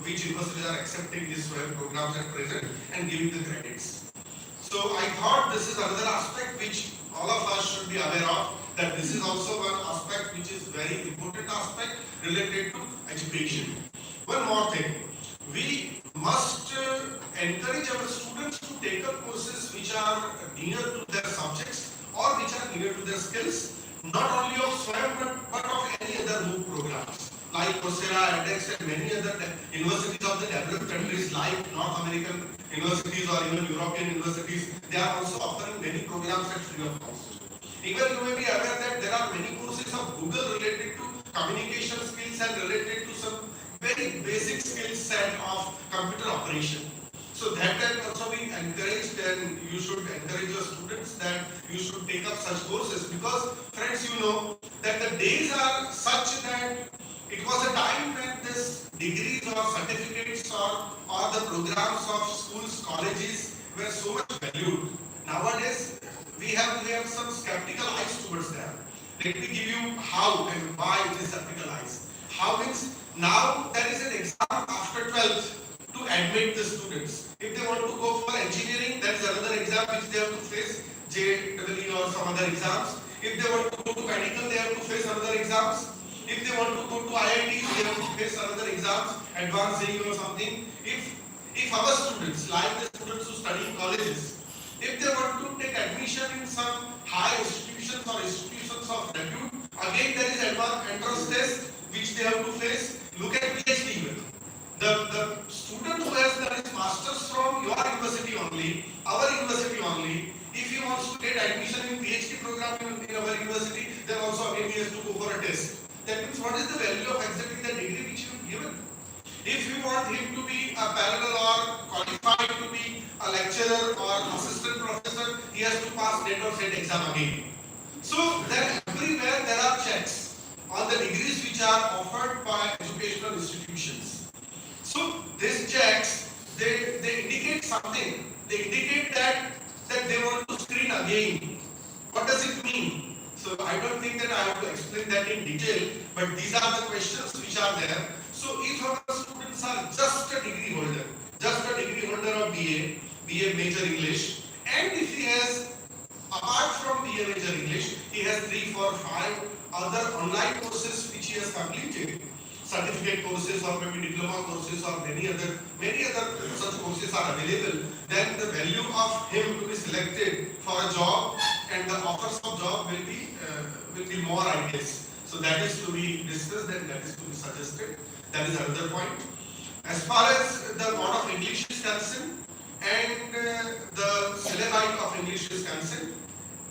S6: which universities are accepting these programs at present and giving the credits. So I thought this is another aspect which all of us should be aware of, that this is also one aspect which is very important aspect related to education. One more thing, we must encourage our students to take up courses which are near to their subjects or which are near to their skills, not only of SWAYAM but of any other MOOC programs like Coursera, edX and many other universities of the developed countries like North American universities or even European universities. They are also offering many programs at free of cost. Even you may be aware that there are many courses of Google related to communication skills and related to some very basic skill set of computer operation. So that can also be encouraged, and you should encourage your students that you should take up such courses, because friends, you know that the days are such that it was a time when this degrees or certificates or the programs of schools, colleges were so much valued. Nowadays, we have some skeptical eyes towards them. Let me give you how and why it is skeptical eyes. How means now there is an exam after 12th to admit the students. If they want to go for engineering, that is another exam which they have to face, JEE or some other exams. If they want to go to medical, they have to face another exams. If they want to go to IIT, they have to face another exams, advanced JEE or something. If our students, like the students who study in colleges, if they want to take admission in some high institutions or institutions of repute, again there is advanced entrance test which they have to face. Look at PhD even. The student who has done his masters from your university only, our university only, if he wants to get admission in PhD program in our university, then also again he has to go for a test. That means what is the value of exactly the degree which you have given? If you want him to be a parallel or qualified to be a lecturer or assistant professor, he has to pass NET or SET exam again. So then everywhere there are checks on the degrees which are offered by educational institutions. So these checks, they indicate something. They indicate that they want to screen again. What does it mean? So I don't think that I have to explain that in detail, but these are the questions which are there. So if our students are just a degree holder of BA Major English, and if he has, apart from BA Major English, he has 3, 4, 5 other online courses which he has completed, certificate courses or maybe diploma courses or many other such courses are available, then the value of him to be selected for a job and the offers of job will be more, I guess. So that is to be discussed and that is to be suggested. That is another point. As far as the mode of English is concerned and the syllabi of English is concerned,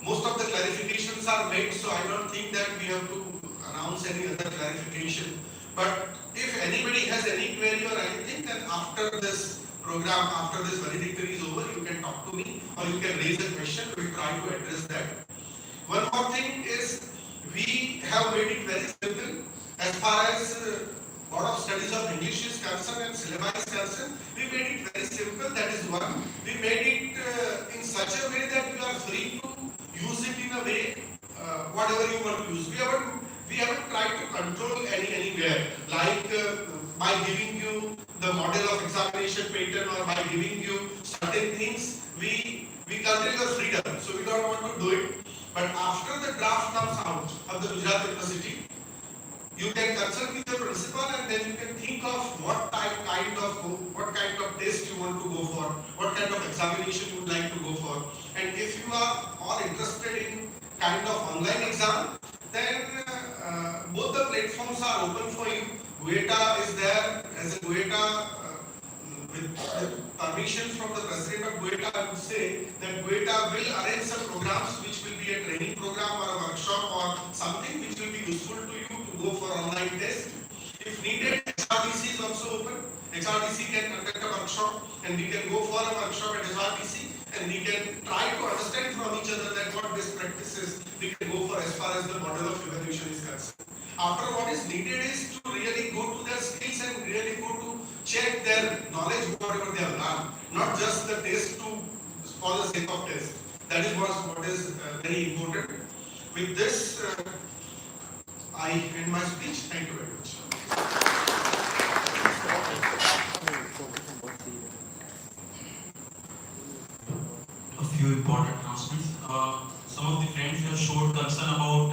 S6: most of the clarifications are made, so I don't think that we have to announce any other clarification. But if anybody has any query or anything, then after this program, after this valedictory is over, you can talk to me or you can raise a question. We will try to address that. One more thing is we have made it very simple as far as Board of Studies of English is concerned and syllabi is concerned. We made it very simple. That is one. We made it in such a way that you are free to use it in a way whatever you want to use. We haven't tried to control anywhere like by giving you the model of examination pattern or by giving you certain things. We control your freedom, so we don't want to do it. But after the draft comes out of the Gujarat University, you can consult with the principal and then you can think of what kind of test you want to go for, what kind of examination you would like to go for. And if you are all interested in kind of online exam, then both the platforms are open for you. GUETA is there as a GUETA with permission from the president of GUETA. I would say that GUETA will arrange some programs which will be a training program or a workshop or something which will be useful to you to go for online test. If needed, HRDC is also open. HRDC can conduct a workshop and we can go for a workshop at HRDC and we can try to understand from each other that what best practices we can go for as far as the model of evaluation is concerned. After, what is needed is to really go to their skills and really go to check their knowledge, whatever they have learned, not just the test for the sake of test. That is what is very important. With this, I end my speech. Thank you very much.
S8: A few important announcements. Some of the friends have showed concern about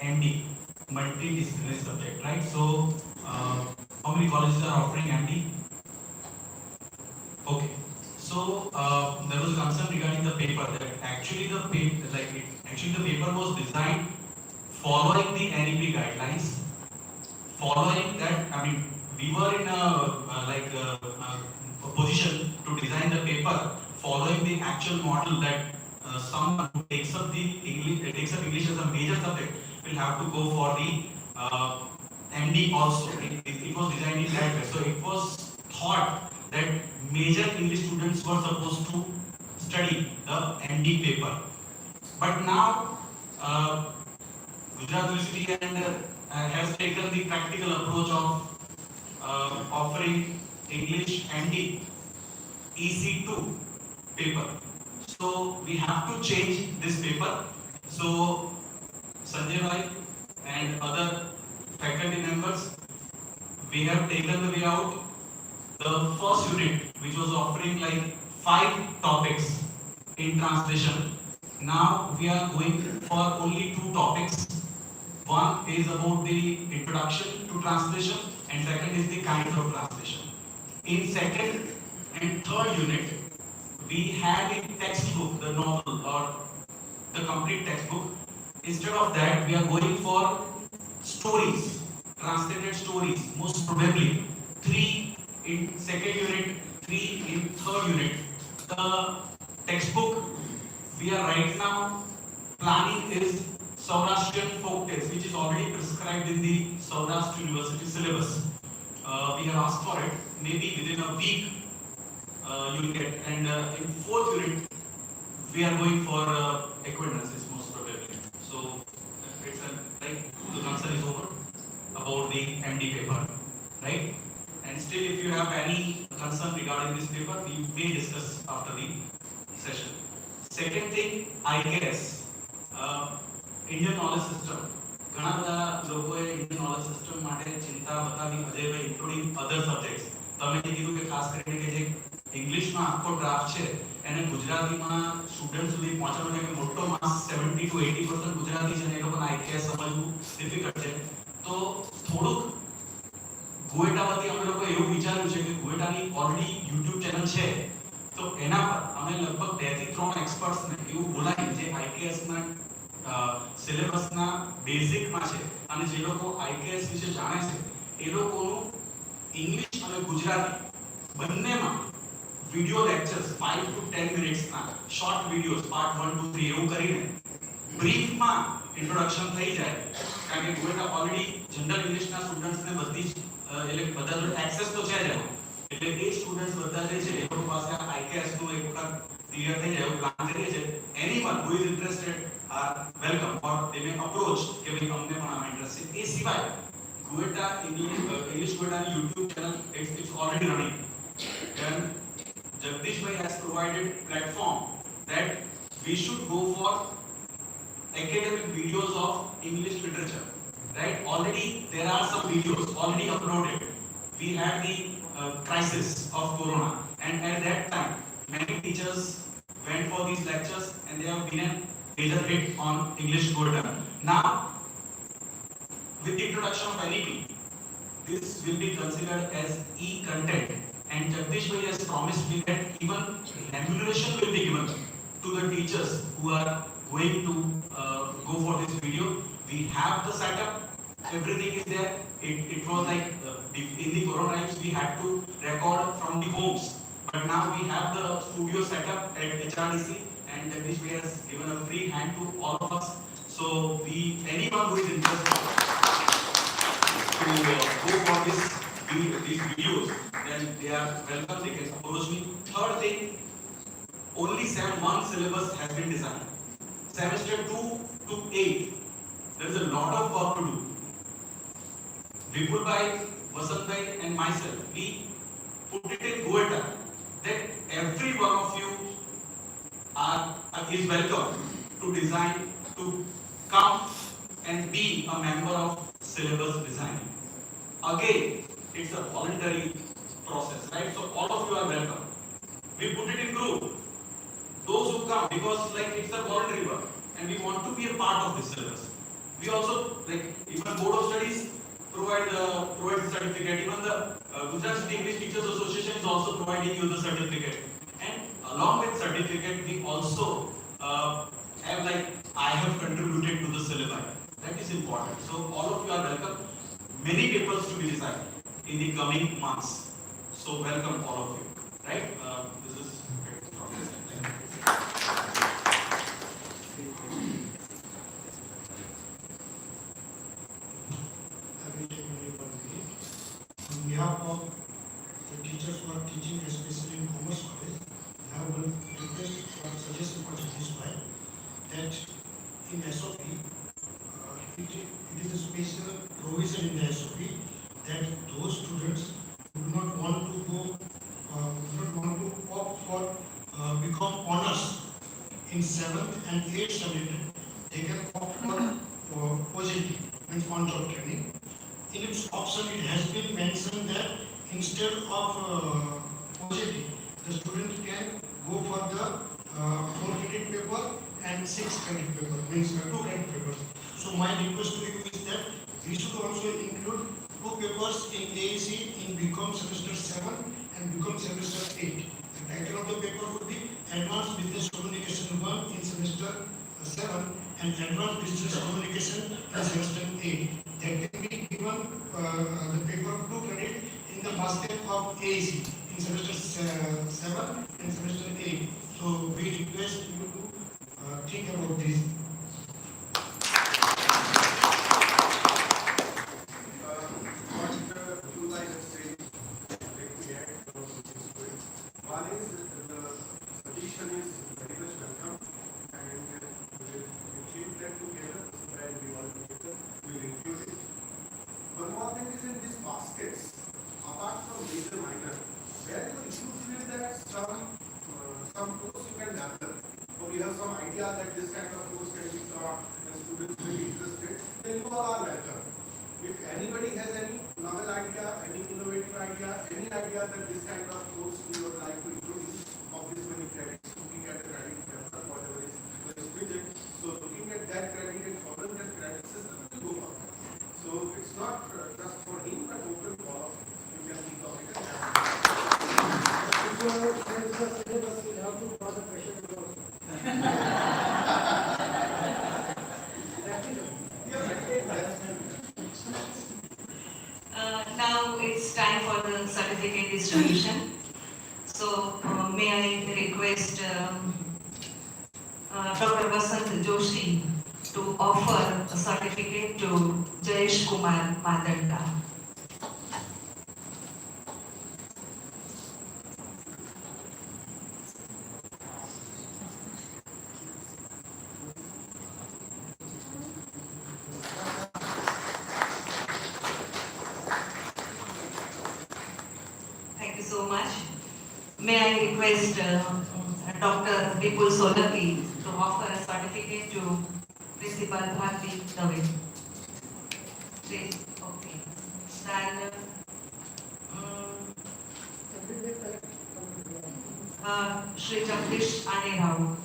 S8: MD, multidisciplinary subject, right? So, how many colleges are offering MD? Okay. So, there was concern regarding the paper that actually the paper was designed following the NEP guidelines. Following that, I mean, we were in a position to design the paper following the actual model that someone who takes up English as a major subject will have to go for the MD also. It was designed in that way. So it was thought that major English students were supposed to study the MD paper. But now Gujarat University has taken the practical approach of offering English MD EC2 paper. So we have to change this paper. So Sanjay Bhai and other faculty members, we have taken the way out. The first unit, which was offering like 5 topics in translation, now we are going for only 2 topics. One is about the introduction to translation and second is the kind of translation. In second and third unit, we had a textbook, the novel or the complete textbook. Instead of that, we are going for stories, translated stories, most probably 3 in second unit, 3 in third unit. The textbook we are right now planning is Saurashtrian folk tales, which is already prescribed in the Saurashtra University syllabus. We have asked for it. Maybe within a week you will get. And in 4th unit, we are going for equivalences most probably. So it's the concern is over about the MD paper, right? And still, if you have any concern regarding this paper, we may discuss after the session. Second thing, I guess, Indian knowledge system. ઘણા બધા લોકોએ Indian knowledge system માટે ચિંતા બતાવી Ajaybhai including અધર subjects. તમે જે કીધું કે ખાસ કરીને કે જે ઇંગ્લિશમાં આખો ડ્રાફ્ટ છે એને ગુજરાતીમાં સ્ટુડન્ટ સુધી પહોંચાડવાનો કે મોટો માસ 70 to 80% ગુજરાતી છે ને એ લોકોને આઈકેએસ સમજવું ડિફિકલ્ટ છે. તો થોડુંક ગુએટામાંથી અમે લોકો એવું વિચાર્યું છે કે ગુએટાની ઓલરેડી યુટ્યુબ ચેનલ છે તો એના પર અમે લગભગ 2 થી 3 એક્સપર્ટ્સને એવું બોલાવી જે આઈકેએસના સિલેબસના બેઝિકમાં છે અને જે લોકો IKS વિશે જાણે છે એ લોકોનું ઇંગ્લિશ અને ગુજરાતી બંનેમાં વિડિયો લેક્ચર્સ 5 to 10 મિનિટ્સના શોર્ટ વિડિયોઝ પાર્ટ 1 2 3 એવું કરીને બ્રીફમાં ઇન્ટ્રોડક્શન થઈ જાય કારણ કે GUETA ઓલરેડી જનરલ ઇંગ્લિશના સ્ટુડન્ટ્સને બધી જ એટલે બધા જોડે એક્સેસ તો છે જ એમાં એટલે એ સ્ટુડન્ટ્સ બધા જે છે એ લોકો પાસે આ IKS નું એક વખત ક્લિયર થઈ જાય એવું પ્લાન કરીએ છીએ anyone who is interested are welcome or they May approach કે ભાઈ અમને પણ આમાં ઇન્ટરેસ્ટ છે એ સિવાય GUETA English GUETA YouTube channel it's already running and Jagdish bhai has provided platform that we should go for academic videos of English literature, right? Already there are some videos already uploaded. We had the crisis of Corona, and at that time, many teachers went for these lectures, and they have been a major hit on English GUETA. Now, with the introduction of NEP, this will be considered as e-content, and Jagdish bhai has promised me that even remuneration will be given to the teachers who are going to go for this video. We have the setup, everything is there. It was like in the corona times we had to record from the homes, but now we have the studio setup at HRDC, and Jagdish bhai has given a free hand to all of us. So anyone who is interested to go for these videos, then they are welcome. They can approach me. Third thing, only one syllabus has been designed. Semester 2 to 8, there is a lot of work to do. Vipul bhai, Vasant bhai and myself, we put it in GUETA that every one of you is welcome to design, to come and be a member of syllabus design. Again, it's a voluntary process, right? So all of you are welcome. We put it in group. Those who come, because like it's a voluntary work and we want to be a part of this syllabus. We also like even Board of Studies provide the certificate. Even the Gujarat State English Teachers Association is also providing you the certificate. And along with certificate, we also have like I have contributed to the syllabus. That is important. So all of you are welcome. Many papers to be designed in the coming months. So welcome all of you. Right? This is from this side. Thank you.
S6: On behalf of the teachers who are teaching, especially in Commerce College, I have one request or suggestion for this way that in SOP, it is a special provision in the SOP that those students who do not want to go, opt for become honors in 7th and 8th semester, they can opt for OJT, means on-job training. In its option, it has been mentioned that instead of OJT, the student can go for the 4 credit paper and 6 credit paper, means 2 credit papers. So my request to you is that we should also include 2 papers in AAC in BCom semester 7 and BCom semester 8. The title of the paper would be Advanced Business Communication 1 in semester 7 and Advanced Business Communication in semester 8. That can be given the paper 2 credit in the basket of AAC in semester 7 and semester 8. So we request you to think about this.
S9: Some course you can gather, or you have some idea that this kind of course
S1: certificate distribution. So may I request Dr. Vasant Joshi to offer a certificate to Jayesh Kumar Madanda. Thank you so much. May I request Dr. Vipul Solaki to offer a certificate to Principal Bharti Dave. Please, okay. Then, Shri Jagdish Anehau.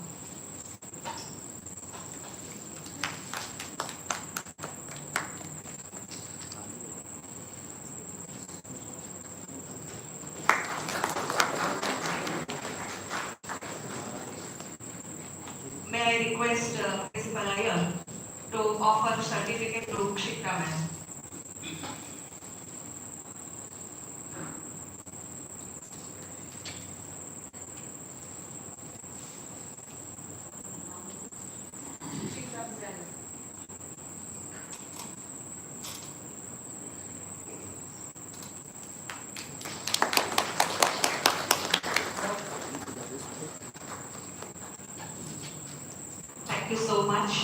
S1: May I request Principal Iyer to offer certificate to Kshitra ma'am. Thank you so much.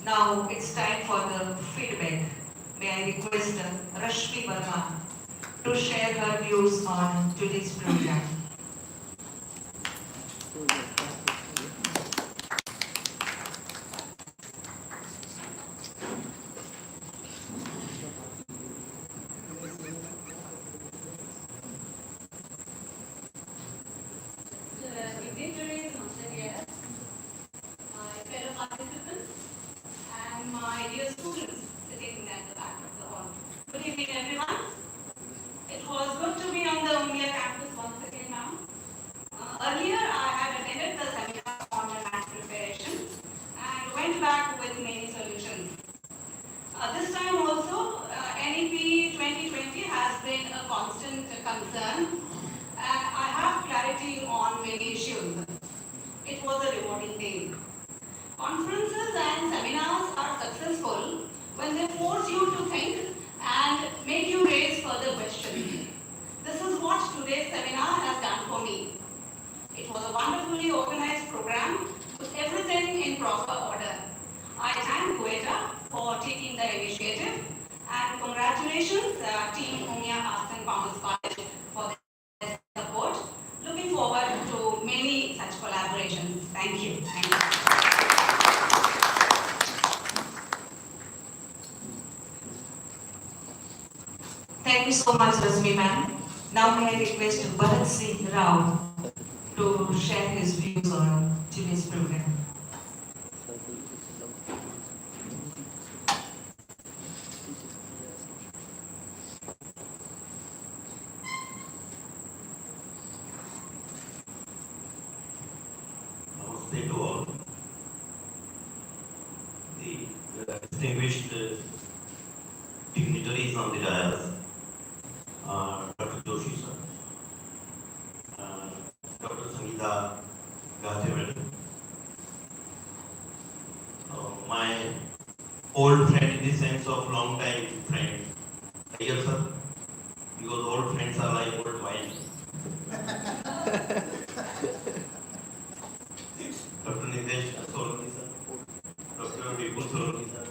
S1: Now it's time for the feedback. May I request Rashmi Verma to share her views on today's program.
S9: Dignitaries once again, my fellow participants, and my dear students sitting at the back of the hall. Good evening, everyone. It was good to be on the Umbia campus once again now. Earlier, I had attended the seminar on the math preparation and went back with many solutions. This time also, NEP 2020 has been a constant concern, and I have clarity on many issues. It was a rewarding day. Conferences and seminars are successful when they force you to think and make you raise further questions. This is what today's seminar has done for me. It was a wonderfully organized program with everything in proper order. I thank GUETA for taking the initiative, and congratulations Team Umia Arts and Commerce College for their support. Looking forward to many such collaborations. Thank you. Thank you.
S1: Thank you so much, Rasmi ma'am. Now may I request Bharat Singh Rao to share his views on today's program.
S10: Namaste to all. The distinguished dignitaries on the dais, Dr. Joshi sir, Dr. Sangeeta Gate madam, my old friend in the sense of long time friend, Iyer sir, because old friends are like old wine. Dr. Nitesh Solanki sir, Dr. Vipul Solanki sir,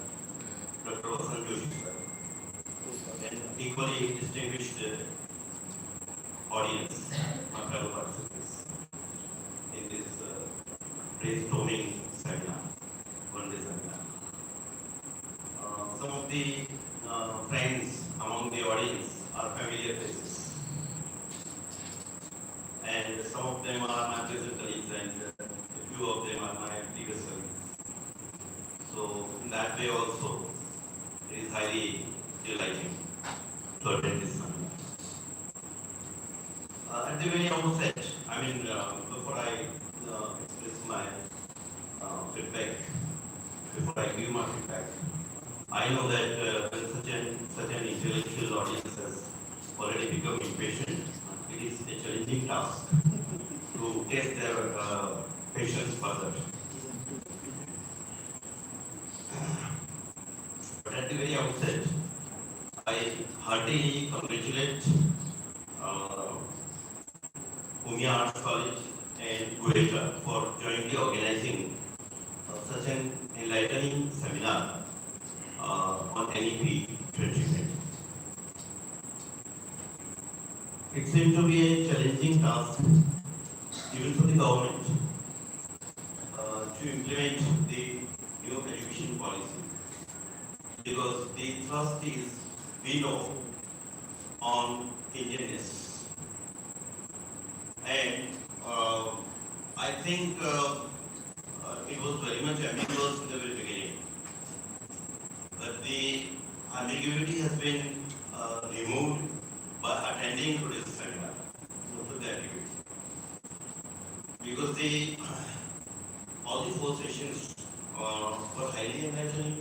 S10: Dr. Vasant Joshi sir, and equally distinguished audience, my fellow participants in this brainstorming seminar, one day seminar. Some of the friends among the audience are familiar faces, and some of them are my present colleagues, and a few of them are my previous colleagues. So in that way also, it is highly delighting to attend this seminar. At the very outset, before I express my feedback, before I give my feedback, I know that when such an intellectual audience has already become impatient, it is a challenging task to test their patience further. But at the very outset, I heartily congratulate uh, Umia Arts College and GUETA for jointly organizing such an enlightening seminar on NEP 2020. It seemed to be a challenging task given to the government to implement the new education policy because the thrust is, we know, on Indianness. And I think it was very much ambiguous in the very beginning. But the ambiguity has been removed by attending today's seminar. Most of the ambiguity. Because all the four sessions were highly enlightening,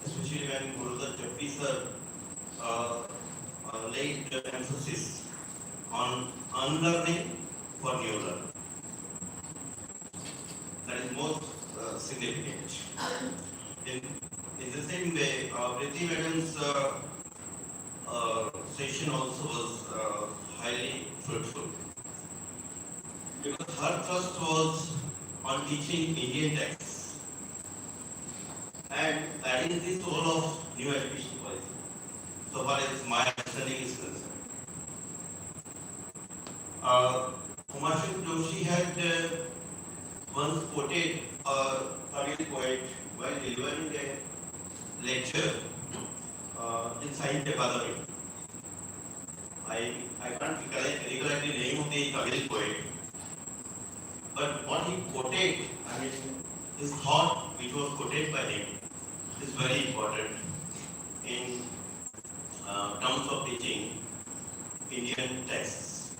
S10: especially when Gurudar Jappi sir laid emphasis on unlearning for new learning. That is most significant. In the same way, Priti Madam's session also was highly fruitful. Because her thrust was on teaching Indian texts. And that is the soul of new education policy, so far as my understanding is concerned. Humashu Joshi had once quoted a Tamil poet while delivering a lecture in Science Academy. I can't recollect the name of the Tamil poet, but what he quoted, I mean, his thought which was quoted by him is very important in terms of teaching Indian texts.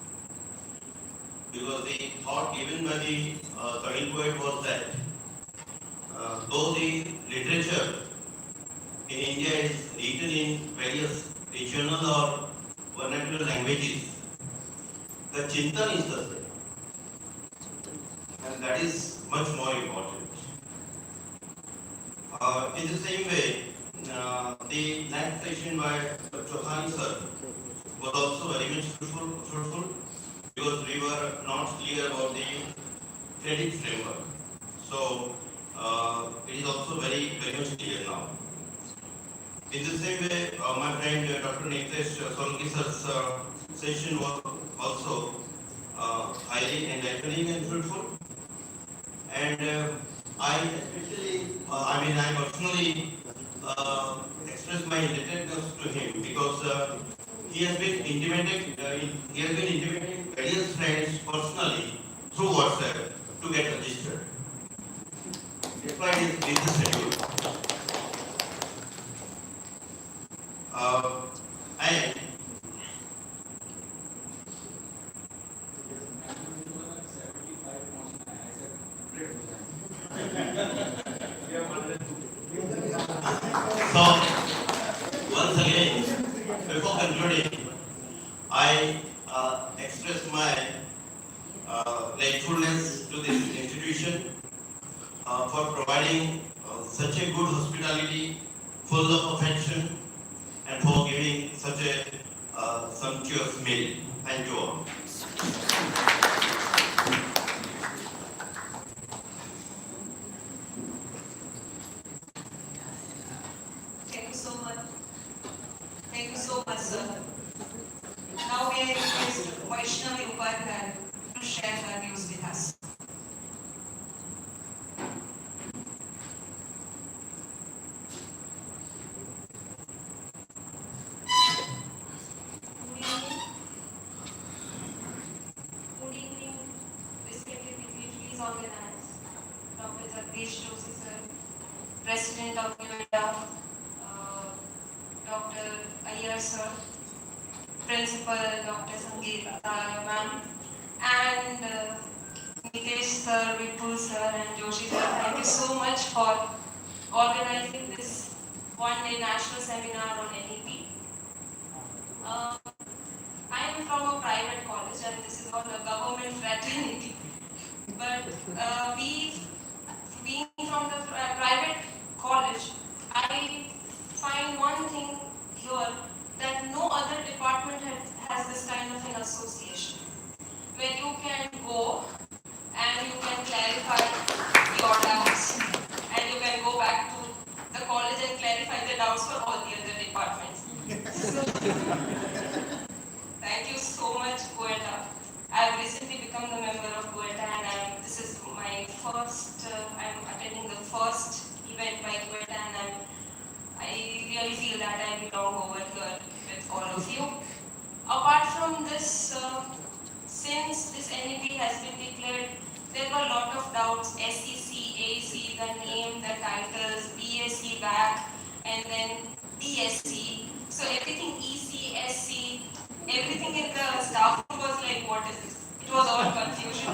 S10: Because the thought given by the Tamil poet was that though the literature in India is written in various regional or vernacular languages, the chintan is the same. And that is much more important. In the same way, the next session by Chauhani sir was also very much fruitful because we were not clear about the credit framework. So it is also very much clear now. In the same way, my friend Dr. Nitesh Solki sir's session was also highly enlightening and fruitful. And I especially, I personally express my indebtedness to him because he has been intimating various friends personally through WhatsApp to get registered. Despite his busy schedule. And so, once again, before concluding, I express my gratefulness to this institution for providing such a good hospitality, full of affection, and for giving such a sumptuous meal. Thank you all.
S1: Thank you so much. Thank you so much, sir. Now we are request Vaishnavi Upadhyay to share her views with us.
S5: Good evening, respected dignitaries organized, Dr. Jagdish Joshi sir, President of GUETA, Dr. Iyer sir, Principal Dr. Sangeeta ma'am, and Nitesh sir, Vipul sir, and Joshi sir. Thank you so much for organizing this
S4: one-day national seminar on NEP. Uh, I am from a private college and this is called a government fraternity. But being from the private college, I find one thing here that no other department has this kind of an association where you can go and you can clarify your doubts and you can go back to the college and clarify the doubts for all the other departments. So, thank you so much, GUETA. I've recently become the member of GUETA and this is my first, I'm attending the first event by GUETA and I really feel that I belong over here with all of you. Apart from this, since this NEP has been declared, there were a lot of doubts, SEC, AC, the name, the titles, BSc back, and then DSC. So everything EC, SC, everything in the staff was like, what is this? It was all confusion.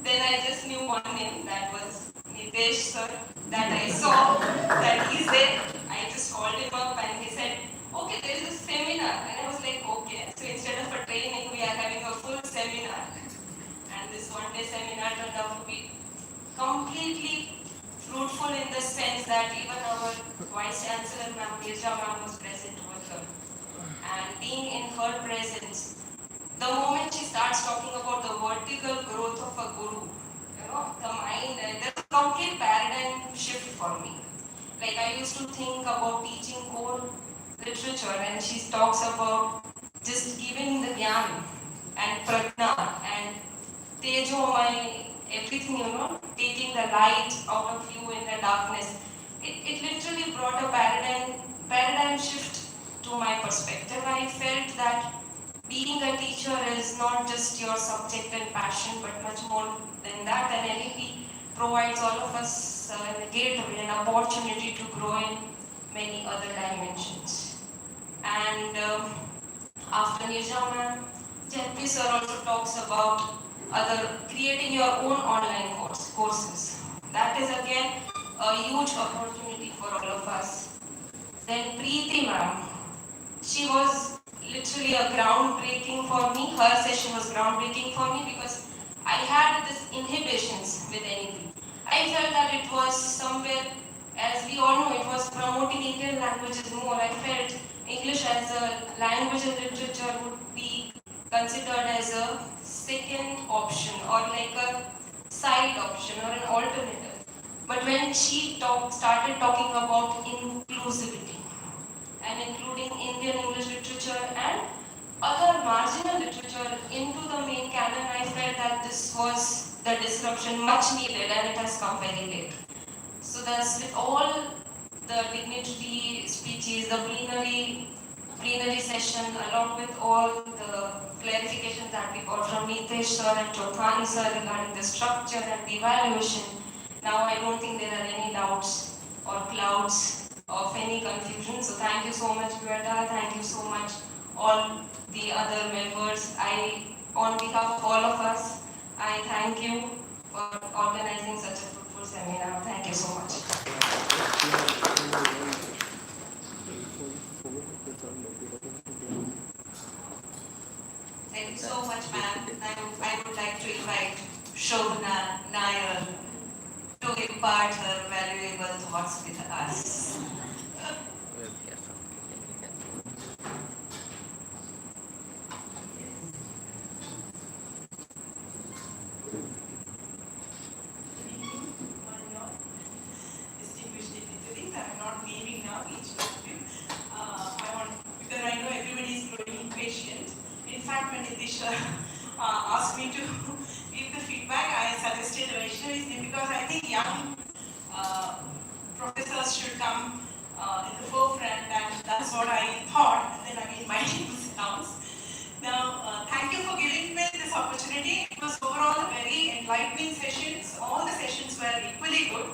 S4: Then I just knew one name, that was Nitesh sir, that I saw that he's there. I just called him up and he said, okay, there is a seminar. And I was like, okay. So instead of a training, we are having a full seminar. And this one-day seminar turned out to be completely fruitful in the sense that even our Vice Chancellor, Ma'am Mirza Ma'am, was present over here. And being in her presence, the moment she starts talking about the vertical growth of a guru, the mind, there's a complete paradigm shift for me. Like I used to think about teaching core literature and she talks about just giving the gyan and prajna and tejomai, everything, taking the light out of you in the darkness. It literally brought a paradigm shift to my perspective. I felt that being a teacher is not just your subject and passion, but much more than that. And NEP provides all of us a gateway, an opportunity to grow in many other dimensions. And after Nirja ma'am, Jetpi sir also talks about creating your own online courses. That is again a huge opportunity for all of us. Then Preeti ma'am, she was literally a groundbreaking for me. Her session was groundbreaking for me because I had this inhibitions with NEP. I felt that it was somewhere, as we all know, it was promoting Indian languages more. I felt English as a language and literature would be considered as a second option or like a side option or an alternative. But when she started talking about inclusivity and including Indian English literature and other marginal literature into the main canon, I felt that this was the disruption much needed and it has come very late. So thus with all the dignitary speeches, the plenary session along with all the clarifications that we got from Nitesh sir and Chothani sir regarding the structure and the evaluation, now I don't think there are any doubts or clouds of any confusion. So thank you so much, GUETA. Thank you so much, all the other members. On behalf of all of us, I thank you for organizing such a fruitful seminar. Thank you so much.
S1: Thank you so much, ma'am. I would like to invite Shobhana Nair to impart her valuable thoughts with us.
S11: Distinguished dignitaries, I'm not naming now each of you. Because I know everybody is growing impatient. In fact, when Nitish asked me to give the feedback, I suggested Vaishnavi's name because I think young professors should come in the forefront, and that's what I thought. And then again, my name was announced. Now, thank you for giving me this opportunity. It was overall a very enlightening sessions. All the sessions were equally good.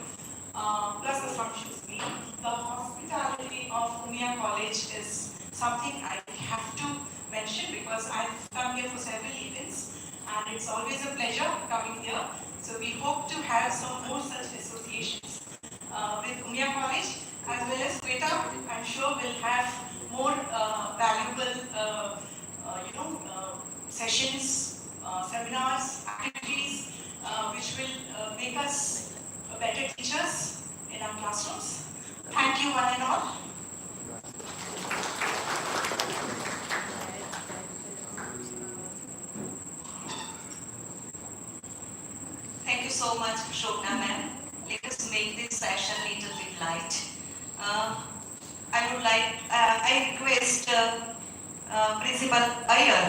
S11: Plus the functions. The hospitality of Umia College is something I have to mention because I've come here for several events and it's always a pleasure coming here. So we hope to have some more such associations with Umia College as well as
S1: so much, Shobna ma'am. Let us make this session a little bit light. I request Principal Iyer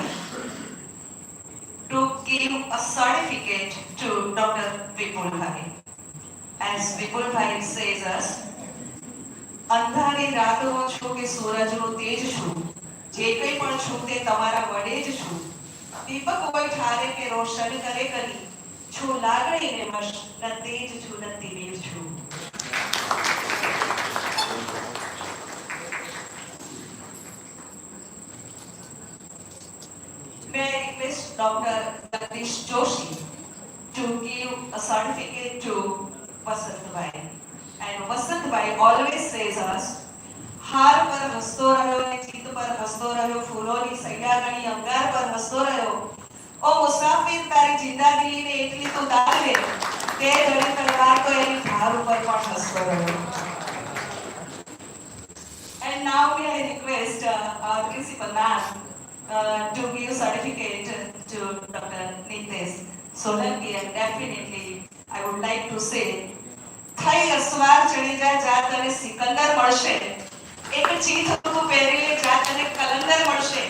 S1: to give a certificate to Dr. Vipul Bhai. As Vipul Bhai says us, અંધારી રાતનો છો કે સૂરજનો તેજ છું, જે કંઈ પણ છું તે તમારા વડે જ છું. દીપક કોઈ ઠારે કે રોશન કરે કરી, છું લાગણીને વશ, ન તેજ છું ન દિવીર છું. May I request Dr. Jagdish Joshi to give a certificate to Vasant Bhai. And Vasant Bhai always says us, हार पर हसतो रह्यो ने चित्त पर हसतो रह्यो, फूलोनी सैयागणी अंगार पर हसतो रह्यो. ओ मुसाफिर तारी जिंदगी ने એટલી તો તારે તે ઘડી તલવાર તો એની ધાર ઉપર પણ હસતો રહ્યો. And now we request our principal ma'am to give certificate to Dr. Nitesh Solanki, and definitely I would like to say થઈ અસવાર ચડી જા જાત અને સિકંદર મળશે, એક ચીથ તું પહેરી લે જાત અને કલંદર મળશે,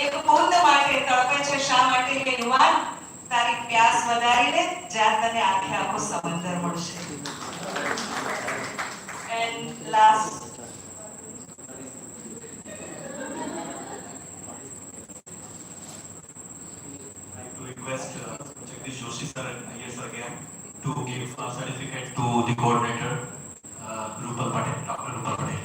S1: એક બુંદ માટે તડપે છે શા માટે કે યુવાન, તારી પ્યાસ વધારી લે જાત અને આખે આખો સમંદર મળશે. And last,
S8: To request Jagdish Joshi sir and IS again to give a certificate to the coordinator, Rupal Patel, Dr. Rupal Patel.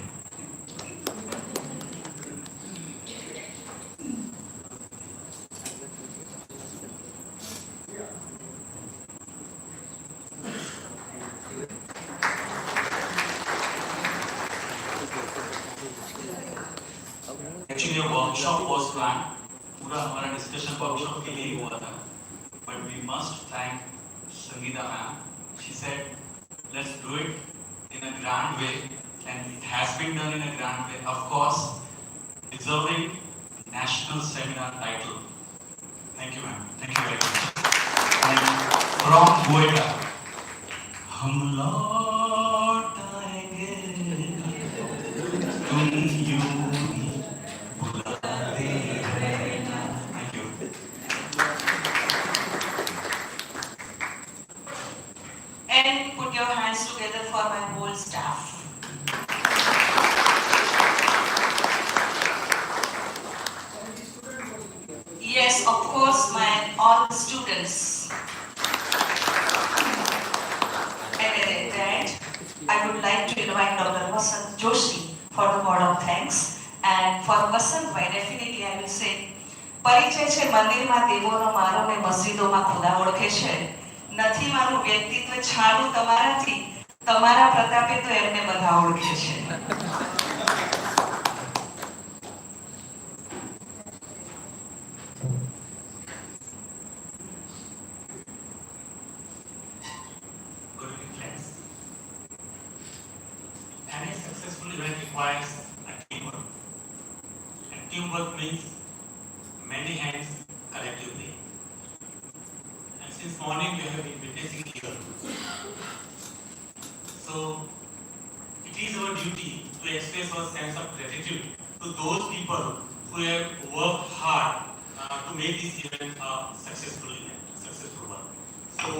S8: Actually, a workshop was planned. पूरा हमारा डिस्कशन वर्कशॉप के लिए ही हुआ था, but we must thank Sangeeta ma'am. She said, let's do it in a grand way, and it has been done in a grand way. Of course, deserving national seminar title. Thank you, ma'am. Thank you very much. And from GUETA, हम लौट आएंगे, तुम यूं ही बुलाते रहना. Thank you.
S1: and put your hands together for my whole staff. Yes, of course, all the students. And with that, I would like to invite Dr. Vasant Joshi for the word of thanks. And for Vasant Bhai, definitely I will say, પરિચય છે મંદિરમાં દેવોનો મારો ને મસ્જિદોમાં ખુદા ઓળખે છે. નથી મારું વ્યક્તિત્વ છાનું તમારાથી, તમારા પ્રતાપે તો એમને બધા ઓળખે છે.
S8: Good evening, friends. Any successful event requires a teamwork. And teamwork means many hands collectively. And since morning we have been witnessing here. So it is our duty to express our sense of gratitude to those people who have worked hard to make this event a successful one. So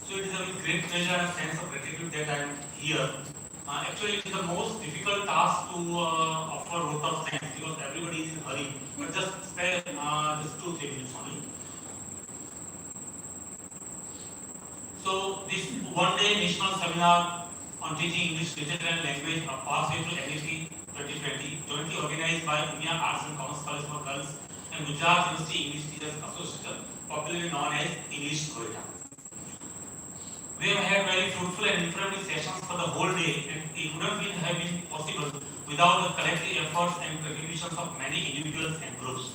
S8: So it is with great pleasure and sense of gratitude that I am here. Actually, it is the most difficult task to offer vote of thanks because everybody is in hurry. But just spare just 2-3 minutes only. So this one-day national seminar on teaching English literature and language, a pathway to NEP 2020, jointly organized by Unia Arts and Commerce College for Girls and Gujarat University English Teachers Association, popularly known as English GUETA. We have had very fruitful and informative sessions for the whole day, and it wouldn't have been possible without the collective efforts and contributions of many individuals and groups.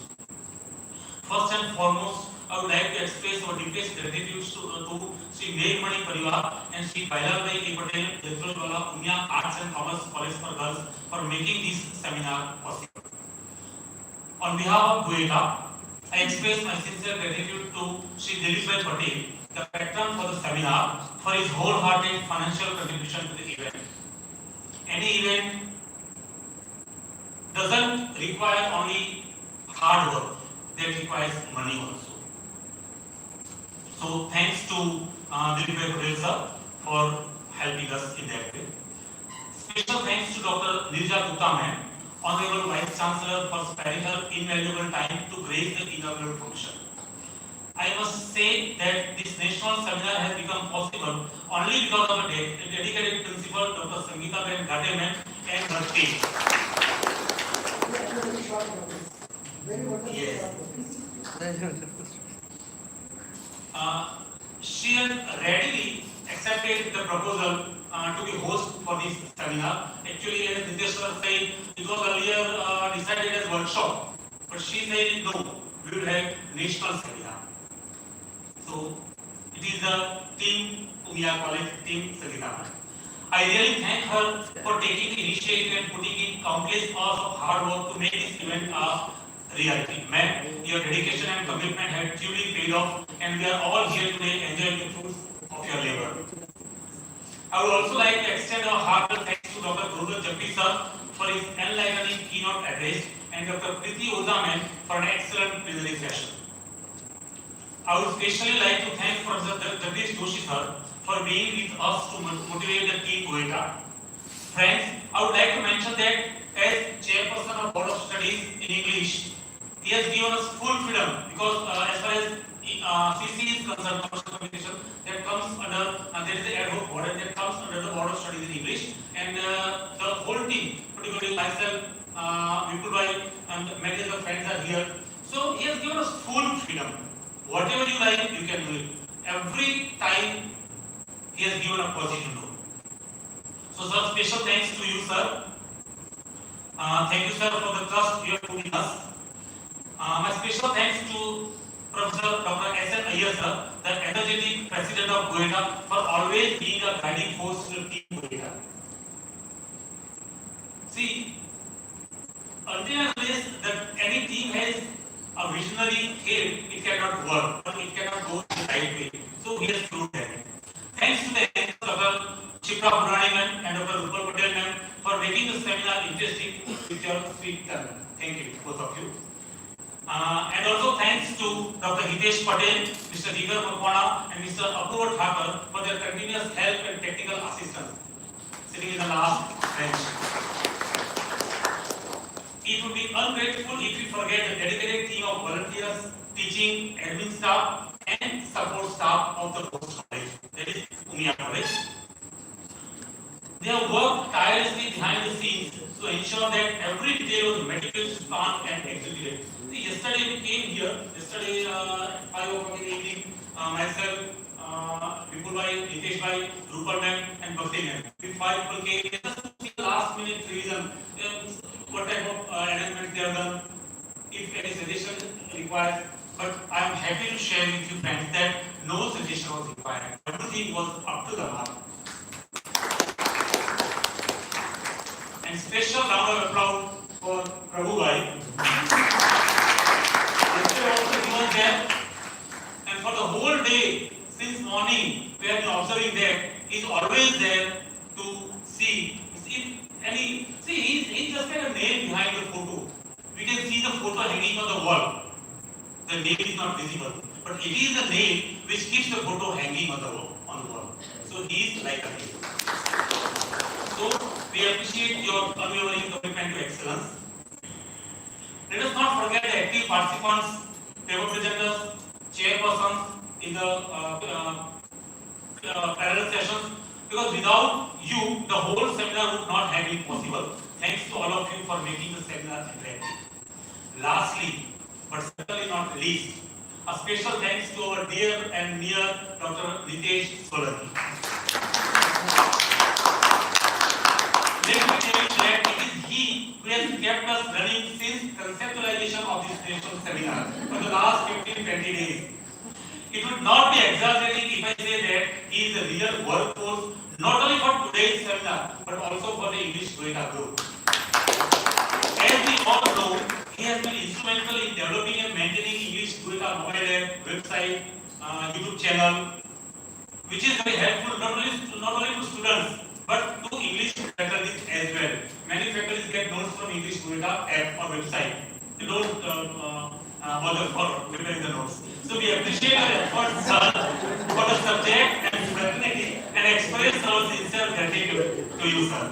S8: First and foremost, I would like to express our deepest gratitude to Sri Meghmani Parivar and Sri Bailalbhai K. Patel, Jethwala Unia Arts and Commerce College for Girls for making this seminar possible. On behalf of GUETA, I express my sincere gratitude to Shri Dilip Patel, the patron for the seminar, for his wholehearted financial contribution to the event. Any event doesn't require only hard work, that requires money also. So thanks to Dilip Patel sir for helping us in that way. Special thanks to Dr. Nirja Gupta ma'am, Honorable Vice Chancellor, for sparing her invaluable time to grace the inaugural function. I must say that this national seminar has become possible only because of the dedicated principal Dr. Sangeeta Ben Ghate ma'am and her team. Yes. She had readily accepted the proposal to be host for this seminar. Actually, as Nitesh sir said, it was earlier decided as workshop, but she said no, we will have national seminar. So it is the team Umia College team Sangeeta. I really thank her for taking the initiative and putting in countless hours of hard work to make this event a reality. Ma'am, your dedication and commitment have truly paid off, and we are all here today enjoying the fruits of your labor. I would also like to extend our heartfelt thanks to Dr. Gurudhan Jagdish sir for his enlightening keynote address and Dr. Priti Oza ma'am for an excellent plenary session. I would especially like to thank Professor Jagdish Joshi sir for being with us to motivate the team GUETA. Friends, I would like to mention that as chairperson of Board of Studies in English, he has given us full freedom because as far as CC is concerned, commercial communication, that comes under, there is the ad hoc board and that comes under the Board of Studies in English, and the whole team, particularly myself, Vipul Bhai, and many other friends are here. So he has given us full freedom. Whatever you like, you can do it. Every time he has given a position to. So sir, special thanks to you, sir. Thank you, sir, for the trust you have put in us. My special thanks to Professor Dr. S.N. Iyer, sir, the energetic president of GUETA, for always being a guiding force to the team GUETA. See, until and unless that any team has a visionary head, it cannot work, but it cannot go the right way. So he has proved that. Thanks to the Dr. Chipra Puraniman and Dr. Rupal Patel ma'am for making the seminar interesting with your sweet tongue. Thank you, both of you. And also thanks to Dr. Hitesh Patel, Mr. Jigar Makwana and Mr. Apurva Thakur for their continuous help and technical assistance, sitting in the last bench. It would be ungrateful if we forget the dedicated team of volunteers, teaching, admin staff and support staff of the host college, that is Umia College. They have worked tirelessly behind the scenes to ensure that every detail was meticulously planned and executed. Yesterday we came here, yesterday at 5 o'clock in the evening, myself, Vipul Bhai, Nitesh Bhai, Rupal ma'am and Bhakti ma'am. We 5 people came just to see the last minute revision, what type of arrangement they have done, if any suggestion required. But I am happy to share with you friends that no suggestion was required. Everything was up to the mark. And special round of applause for Prabhu Bhai. And for the whole day, since morning, we have been observing that he's always there to see if any. See, he's just got a name behind the photo. We can see the photo hanging on the wall. The name is not visible, but it is the name which keeps the photo hanging on the wall. So he is like a name. So we appreciate your unwavering commitment to excellence. Let us not forget the active participants, paper presenters, chairpersons in the parallel sessions, because without you, the whole seminar would not have been possible. Thanks to all of you for making the seminar interactive. Lastly, but certainly not least, a special thanks to our dear and near Dr. Nitesh Solanki. Let me tell you that it is he who has kept us running since conceptualization of this national seminar for the last 15-20 days. It would not be exaggerating if I say that he is a real workforce not only for today's seminar but also for the English GUETA group. As we all know, he has been instrumental in developing and maintaining English GUETA mobile app, website, YouTube channel, which is very helpful not only to students but to English faculties as well. Many faculties get notes from English GUETA app or website. They don't bother for preparing the notes. So we appreciate your efforts, sir, for the subject and fraternity, and express our sincere gratitude to you, sir.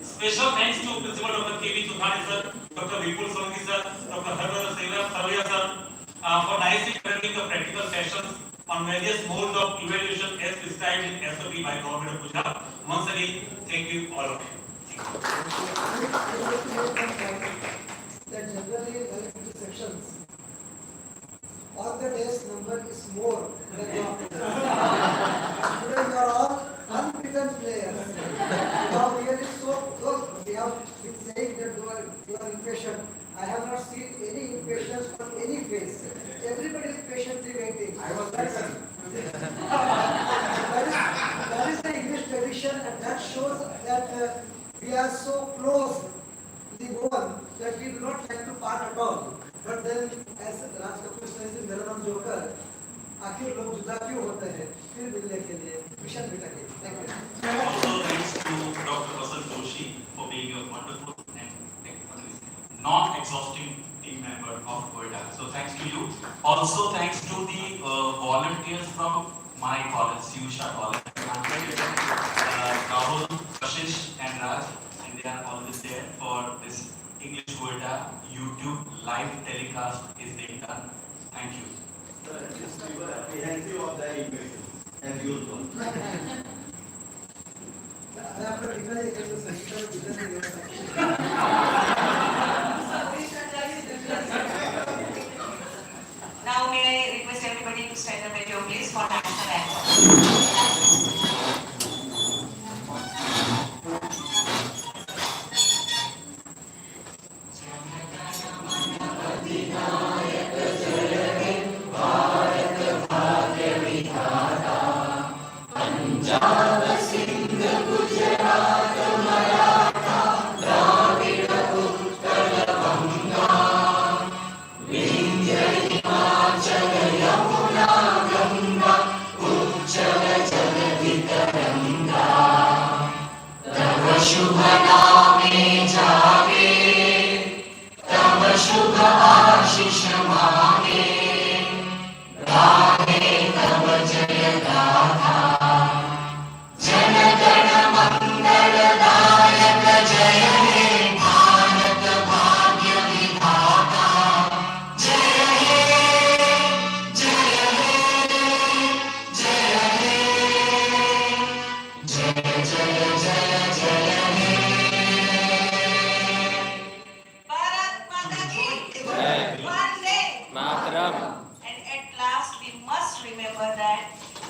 S8: Special thanks to Principal Dr. K.V. Chuthani, sir, Dr. Vipul Solanki, sir, Dr. Harvard Sarvaiya, sir, for nicely conducting the practical sessions on various modes of evaluation as prescribed in SOP by Government of Gujarat. Once again, thank you all of you.
S12: That generally in sections, all the days number is more than your students are all unbeaten players. Now really so close. We have been saying that you are impatient. I have not seen any impatience on any face. Everybody is patiently waiting. I was patient. that is the English tradition, and that shows that we are so close the goal that we do not like to part at all. But then, as Raj Kapoor says in Melaram Joker, आखिर लोग जुदा क्यों होते हैं? फिर मिलने के लिए मिशन बिटा के. Thank you.
S8: Also thanks to Dr. Vasant Joshi for being a wonderful and non-exhausting team member of GUETA. So thanks to you. Also thanks to the volunteers from my college, Siusha College. Rahul, Kashish and Raj, and they are always there for this English GUETA YouTube live telecast is being done. Thank you.
S10: We were apprehensive of the invasion as usual.
S1: Now may I request everybody to stand up at your place for national anthem.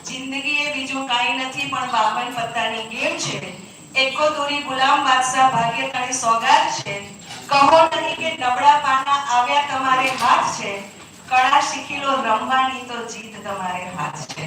S1: જિંદગી એ બીજું કાંઈ નથી પણ બાવન પત્તાની game છે. એકો દોરી ગુલામ બાદશાહ ભાગ્યશાળી સોગાદ છે. કહો નહીં કે નબળા પાના આવ્યા તમારે હાથ છે. કળા શીખી લો રમવાની તો જીત તમારે હાથ છે.